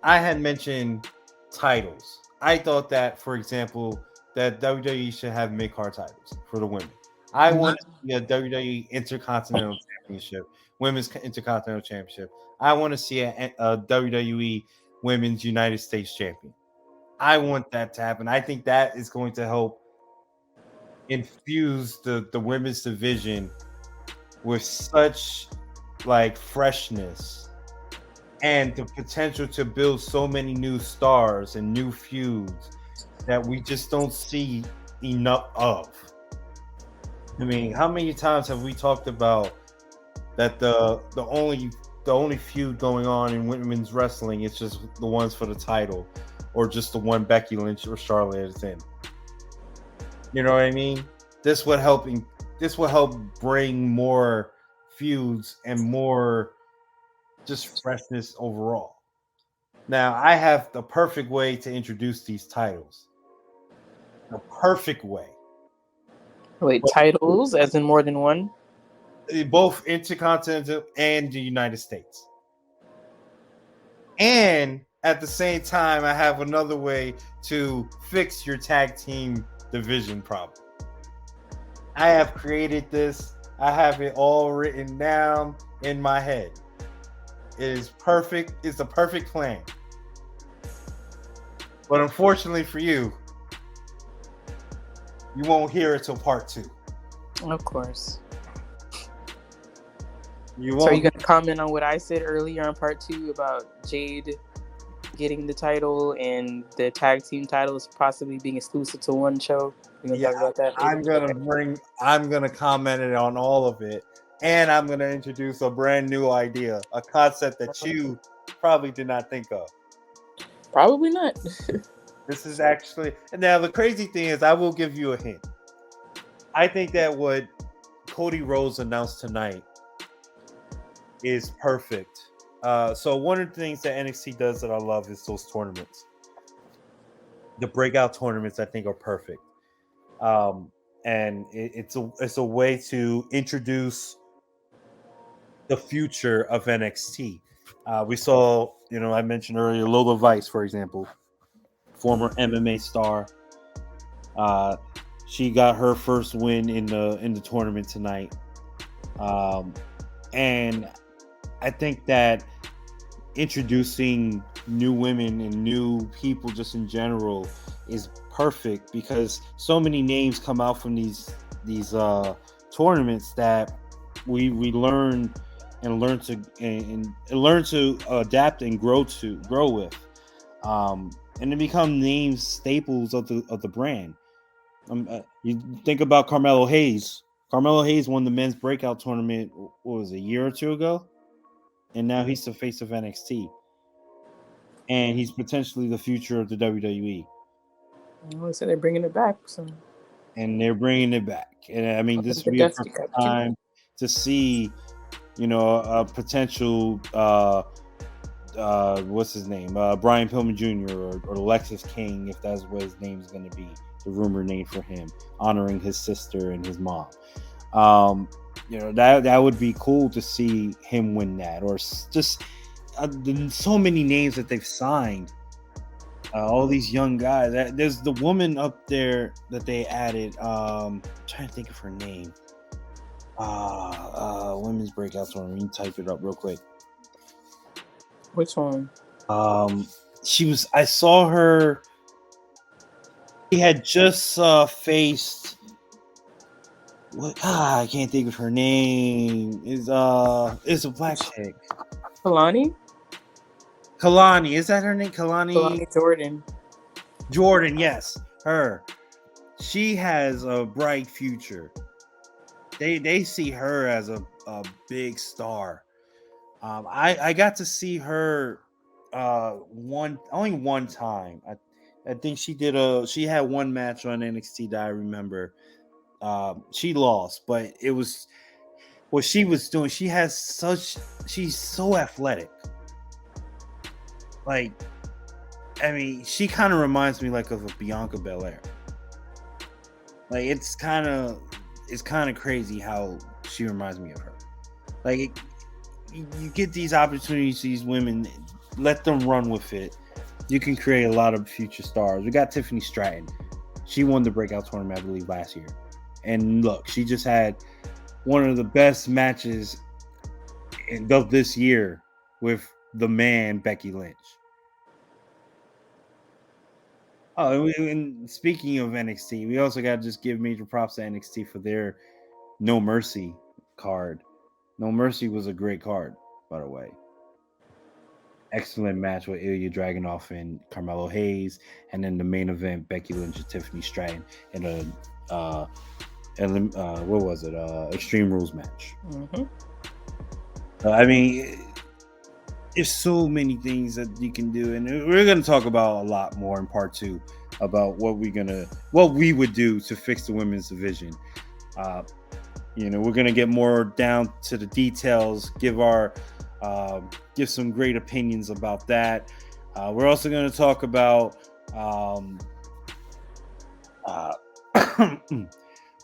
I had mentioned titles. I thought that, for example, that WWE should have mid-card titles for the women. I want to see a WWE Intercontinental Championship, Women's Intercontinental Championship. I want to see a WWE Women's United States Champion. I want that to happen. I think that is going to help infuse the women's division with such like freshness and the potential to build so many new stars and new feuds that we just don't see enough of. I mean, how many times have we talked about that the only feud going on in women's wrestling is just the ones for the title, or just the one Becky Lynch or Charlotte is in? You know what I mean? This would help. This will help bring more feuds and more just freshness overall. Now, I have the perfect way to introduce these titles. The perfect way. Wait, titles as in more than one? Both intercontinental and the United States. And at the same time, I have another way to fix your tag team division problem. I have created this. I have it all written down in my head. It is perfect. It's the perfect plan. But unfortunately for you, you won't hear it till part 2. Of course. You So won't. are you going to comment on what I said earlier on part 2 about Jade getting the title and the tag team titles possibly being exclusive to one show? You going to talk about that? I'm gonna comment it on all of it, and I'm gonna introduce a brand new idea, a concept that you probably did not think of. Probably not. This is actually, now the crazy thing is, I will give you a hint. I think that what Cody Rhodes announced tonight is perfect. So one of the things that NXT does that I love is those tournaments. The breakout tournaments, I think, are perfect. And it's a way to introduce the future of NXT. We saw, I mentioned earlier, Lola Vice, for example, former MMA star. She got her first win in the tournament tonight, and I think that introducing new women and new people just in general is perfect, because so many names come out from these tournaments that we learn to adapt and grow with, and to become names, staples of the brand. You think about Carmelo Hayes. Carmelo Hayes won the men's breakout tournament, what was it, a year or two ago? And now he's the face of NXT. And he's potentially the future of the WWE. Well, so they're bringing it back. So. And they're bringing it back. And I mean, this would be a perfect time to see, a potential, what's his name? Brian Pillman Jr. or Lexus King, if that's what his name is going to be, the rumored name for him, honoring his sister and his mom. That would be cool to see him win that, or just so many names that they've signed. All these young guys. There's the woman up there that they added. I'm trying to think of her name. Women's breakout tournament. You type it up real quick. Which one? I saw her. She had just faced. What? I can't think of her name. Is a black chick. Kalani, is that her name? Kalani Jordan. Jordan, yes, her. She has a bright future. They see her as a big star. I got to see her only one time. I think she had one match on NXT that I remember. She lost, but it was what she was doing. She's so athletic. Like, I mean, she kind of reminds me like of a Bianca Belair. Like, it's kind of crazy how she reminds me of her. Like, you get these opportunities, these women, let them run with it. You can create a lot of future stars. We got Tiffany Stratton. She won the breakout tournament, I believe, last year. And look, she just had one of the best matches of this year with the man Becky Lynch. Oh, and speaking of NXT, we also got to just give major props to NXT for their No Mercy card. No Mercy was a great card, by the way. Excellent match with Ilya Dragunov and Carmelo Hayes, and then the main event, Becky Lynch and Tiffany Stratton in a what was it? Extreme Rules match. Mm-hmm. I mean, there's so many things that you can do, and we're going to talk about a lot more in part 2 about what we would do to fix the women's division. We're going to get more down to the details, give some great opinions about that. We're also going to talk about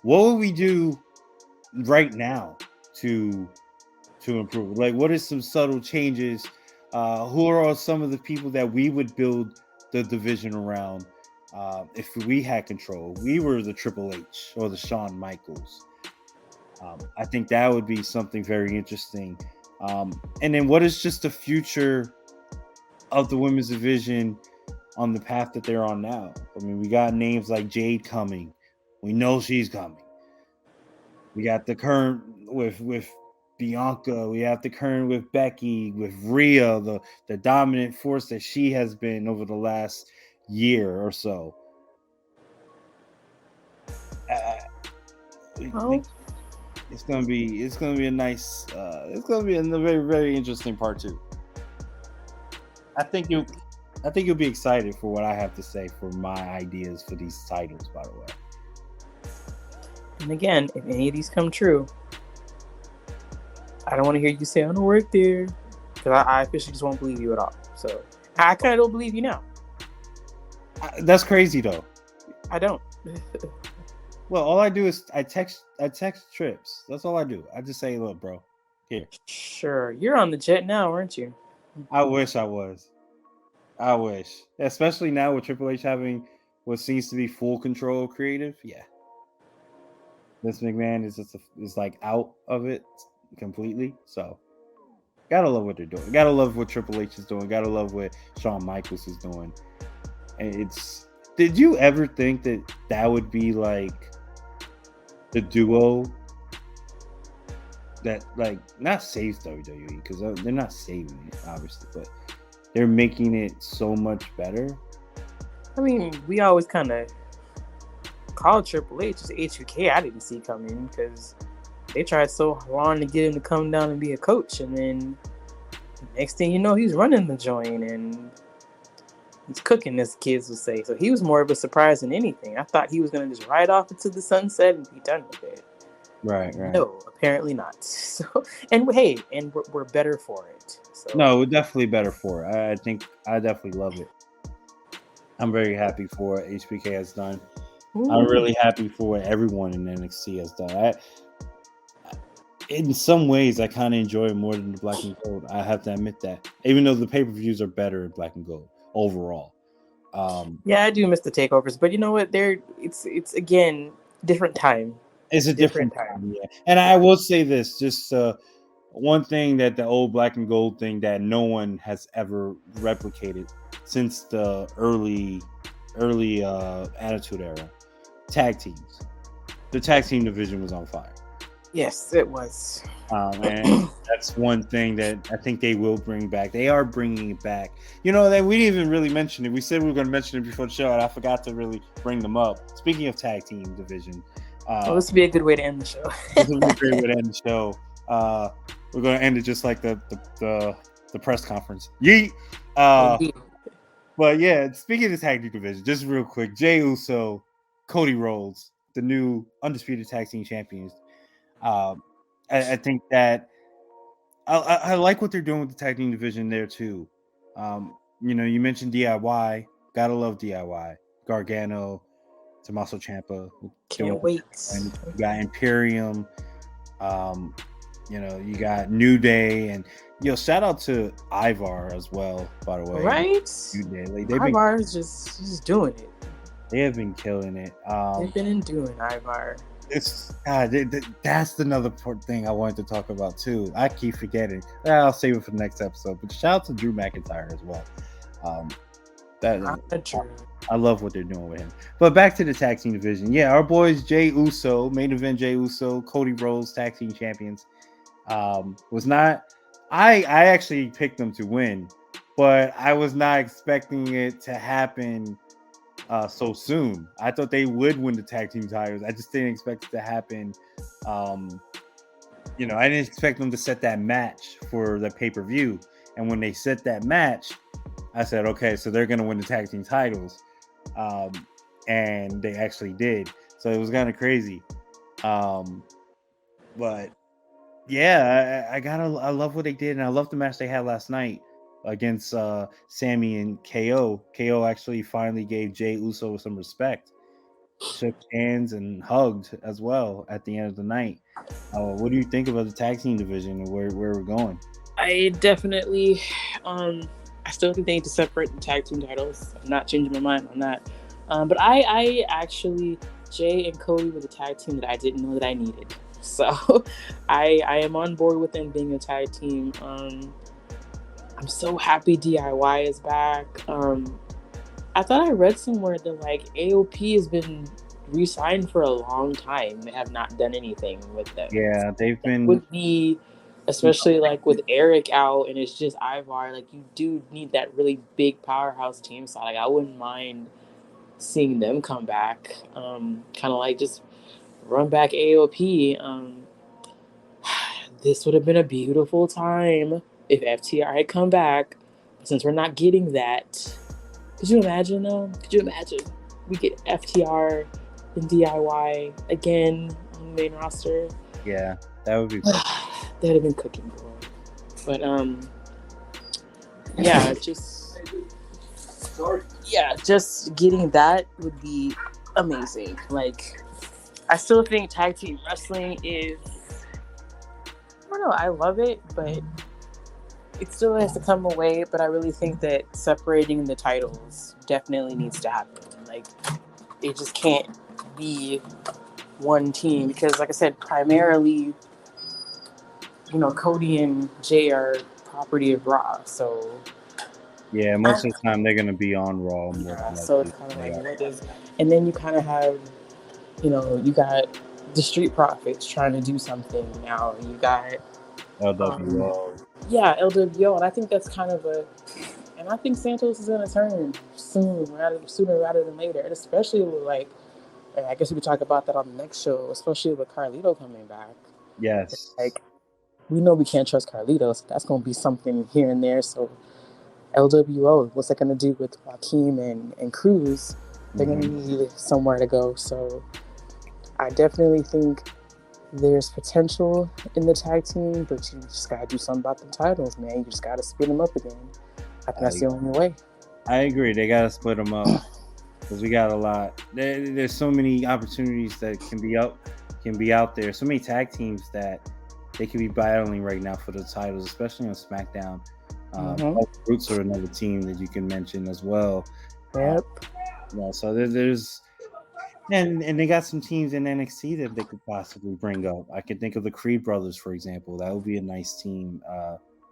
what would we do right now to improve? Like, what are some subtle changes? Who are some of the people that we would build the division around if we had control? We were the Triple H or the Shawn Michaels. I think that would be something very interesting. And then what is just the future of the women's division on the path that they're on now? I mean, we got names like Jade coming. We know she's coming. We got the current with Bianca. We have the current with Becky, with Rhea, the dominant force that she has been over the last year or so. It's gonna be a nice. It's gonna be a very, very interesting part 2. I think you'll be excited for what I have to say for my ideas for these titles. By the way. And again, if any of these come true, I don't want to hear you say I don't work there, because I officially just won't believe you at all. So I kind of don't believe you now. That's crazy though. I don't. Well, all I do is I text trips. That's all I do. I just say, look, bro, here. Sure, you're on the jet now, aren't you? I wish I was. I wish, especially now with Triple H having what seems to be full control of creative. Yeah. Vince McMahon is like out of it completely. So gotta love what they're doing. Gotta love what Triple H is doing. Gotta love what Shawn Michaels is doing. And did you ever think that would be like the duo that like not saves WWE, because they're not saving it obviously, but they're making it so much better? I mean, we always kind of called Triple H as HBK. I didn't see coming because they tried so hard to get him to come down and be a coach, and then next thing you know, he's running the joint and he's cooking, as kids would say. So he was more of a surprise than anything. I thought he was going to just ride off into the sunset and be done with it. Right. No, apparently not. So, and hey, and we're better for it. So. No, we're definitely better for it. I think I definitely love it. I'm very happy for what HBK has done. Ooh. I'm really happy for what everyone in NXT has done. In some ways, I kind of enjoy it more than the Black and Gold. I have to admit that, even though the pay-per-views are better in Black and Gold overall. Yeah, I do miss the takeovers, but you know what? It's again different time. It's a different time, yeah. And I will say this, just one thing that the old Black and Gold thing that no one has ever replicated since the early Attitude Era, tag teams. The tag team division was on fire. Yes, it was. And that's one thing that I think they will bring back. They are bringing it back. You know, that we didn't even really mention it. We said we were going to mention it before the show, and I forgot to really bring them up. Speaking of tag team division. This would be a good way to end the show. This would be a great way to end the show. We're going to end it just like the press conference. Yeet! But yeah, speaking of the tag team division, just real quick, Jey Uso, Cody Rhodes, the new undisputed tag team champions. I think that I like what they're doing with the tag team division there too. You mentioned DIY. Gotta love DIY. Gargano, Tommaso Ciampa. Can't wait. And you got Imperium. You got New Day, and shout out to Ivar as well. By the way, right? New Day. Ivar is just doing it. They have been killing it. They've been doing Ivar. That's another thing I wanted to talk about too. I keep forgetting. I'll save it for the next episode. But shout out to Drew McIntyre as well. I love what they're doing with him. But back to the tag team division. Yeah, our boys Jay Uso, main event Jay Uso, Cody Rhodes, tag team champions. Was not I actually picked them to win, but I was not expecting it to happen so soon. I thought they would win the tag team titles. I just didn't expect it to happen. I didn't expect them to set that match for the pay-per-view. And when they set that match, I said, okay, so they're gonna win the tag team titles. And they actually did. So it was kind of crazy. But yeah, I love what they did, and I love the match they had last night against Sammy and KO. KO actually finally gave Jay Uso some respect, shook hands and hugged as well at the end of the night. What do you think about the tag team division and where we're going? I definitely, I still think they need to separate the tag team titles. I'm not changing my mind on that. But I actually, Jay and Cody were the tag team that I didn't know that I needed. So I am on board with them being a tag team. I'm so happy DIY is back. I thought I read somewhere that like AOP has been re-signed for a long time. They have not done anything with them. Yeah, they've been. Would be, especially like with Eric out and it's just Ivar. Like you do need that really big powerhouse team. So like I wouldn't mind seeing them come back. Kind of like just run back AOP. This would have been a beautiful time if FTR had come back. But since we're not getting that, could you imagine though? Could you imagine we get FTR and DIY again on the main roster? Yeah, that would be cool. That would have been cooking for. But yeah, just getting that would be amazing. Like, I still think tag team wrestling is, I don't know, I love it, but it still has to come away. But I really think that separating the titles definitely needs to happen. Like, it just can't be one team because, like I said, primarily, Cody and Jay are property of Raw, so yeah, most of the time they're gonna be on Raw. So it's kind of like what is, and then you kind of have, you got the Street Profits trying to do something now. You got LWO. LWO, and I think that's kind of and I think Santos is gonna turn sooner rather than later, and especially with I guess we could talk about that on the next show, especially with Carlito coming back. Yes. Like, we know we can't trust Carlito, so that's gonna be something here and there. So LWO, what's that gonna do with Joaquin and Cruz? They're gonna need somewhere to go. So I definitely think there's potential in the tag team, but you just gotta do something about the titles, man. You just gotta split them up again. I think that's the only way. I agree. They gotta split them up because we got a lot. There's so many opportunities that can be out there. So many tag teams that they could be battling right now for the titles, especially on SmackDown. Roots are another team that you can mention as well. Yep. So there's and they got some teams in NXT that they could possibly bring up. I could think of the Creed brothers, for example. That would be a nice team.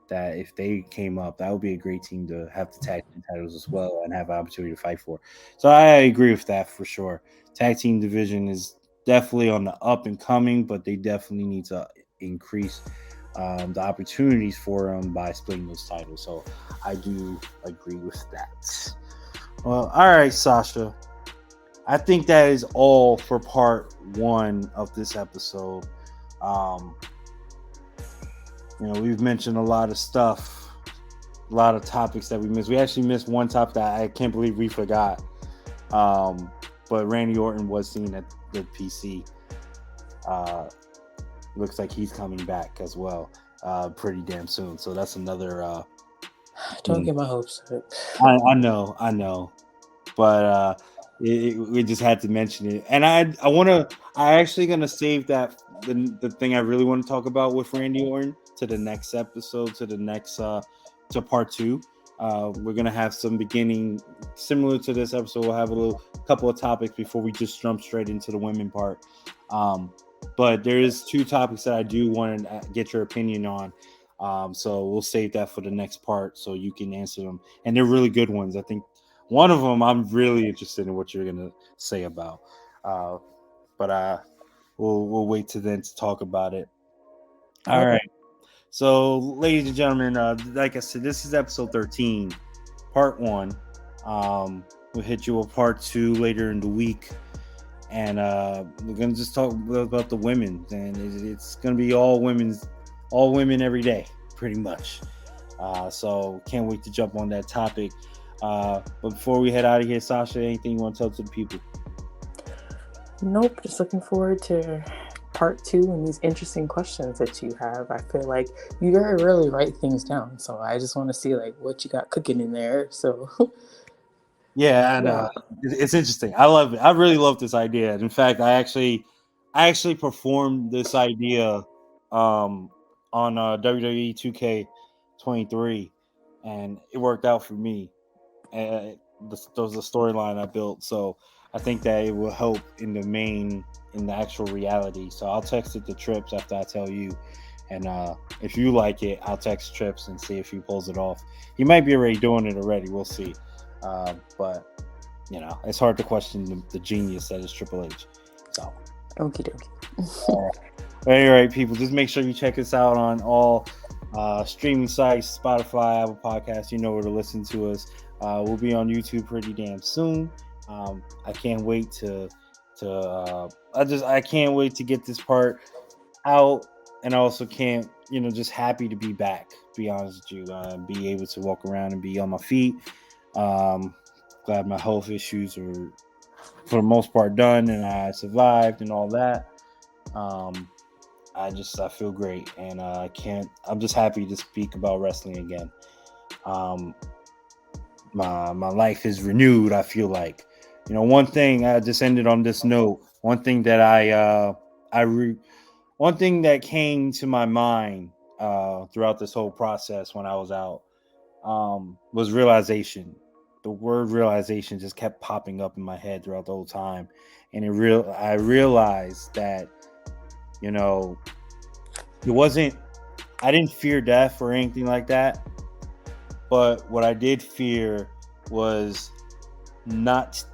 That if they came up, that would be a great team to have the tag team titles as well and have an opportunity to fight for. So I agree with that for sure. Tag team division is definitely on the up and coming, but they definitely need to increase the opportunities for them by splitting those titles. So I do agree with that. Well, all right, Sasha. I think that is all for part 1 of this episode. We've mentioned a lot of stuff, a lot of topics that we missed. We actually missed one topic that I can't believe we forgot. But Randy Orton was seen at the PC. Looks like he's coming back as well pretty damn soon. So that's another... Don't get my hopes up. I know. But we just had to mention it. And I actually going to save that, the thing I really want to talk about with Randy Orton to the next episode, to part 2. We're going to have some beginning similar to this episode. We'll have a couple of topics before we just jump straight into the women part. But there is 2 topics that I do want to get your opinion on. So we'll save that for the next part so you can answer them. And they're really good ones. I think One of them I'm really interested in what you're gonna say about, but we'll wait till then to talk about it. All right. So, ladies and gentlemen, like I said, this is episode 13, part 1. We'll hit you with part 2 later in the week, and we're gonna just talk about the women, and it's gonna be all women every day, pretty much. So can't wait to jump on that topic. But before we head out of here, Sasha, anything you want to tell to the people? Nope, just looking forward to part 2 and these interesting questions that you have. I feel like you gotta really write things down, so I just want to see like what you got cooking in there. So yeah, and it's interesting. I love it. I really love this idea. In fact, I actually performed this idea on WWE 2K23, and it worked out for me. There was a storyline I built, so I think that it will help in the actual reality. So I'll text it to Trips after I tell you, and if you like it, I'll text Trips and see if he pulls it off. He might be already doing it already. We'll see. But it's hard to question the genius that is Triple H. So okie dokie. all right, people, just make sure you check us out on all streaming sites, Spotify, Apple Podcasts. You know where to listen to us. We'll be on YouTube pretty damn soon. I can't wait I can't wait to get this part out, and I also can't, just happy to be back. To be honest with you, be able to walk around and be on my feet. Glad my health issues are for the most part done, and I survived and all that. I feel great, and I'm just happy to speak about wrestling again. My life is renewed. I feel like, one thing I just ended on this note. One thing that one thing that came to my mind throughout this whole process when I was out was realization. The word realization just kept popping up in my head throughout the whole time, and I realized that, it wasn't. I didn't fear death or anything like that. But what I did fear was not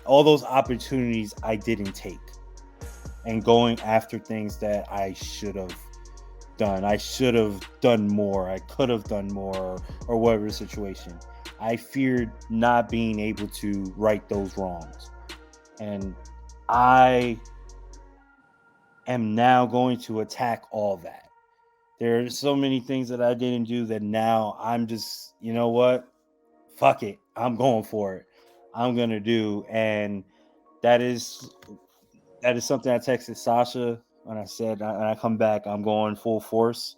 all those opportunities I didn't take, and going after things that I should have done. I should have done more. I could have done more, or whatever the situation. I feared not being able to right those wrongs. And I am now going to attack all that. There are so many things that I didn't do that now I'm just, you know what? Fuck it. I'm going for it. I'm going to do. And that is something I texted Sasha when I said, when I come back, I'm going full force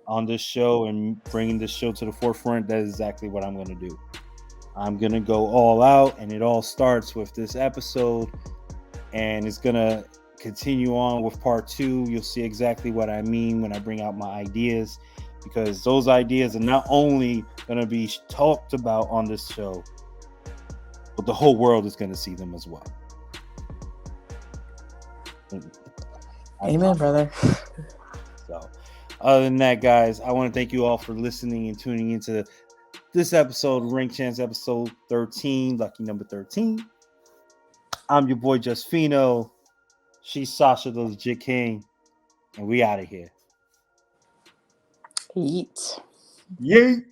on this show and bringing this show to the forefront. That is exactly what I'm going to do. I'm going to go all out, and it all starts with this episode, and it's going to continue on with part 2. You'll see exactly what I mean when I bring out my ideas, because those ideas are not only going to be talked about on this show, but the whole world is going to see them as well. Amen, brother. So, other than that, guys, I want to thank you all for listening and tuning into this episode, Ring Chance episode 13, lucky number 13. I'm your boy Just Fino. She's Sasha, the legit king, and we out of here. Yeet. Yeet.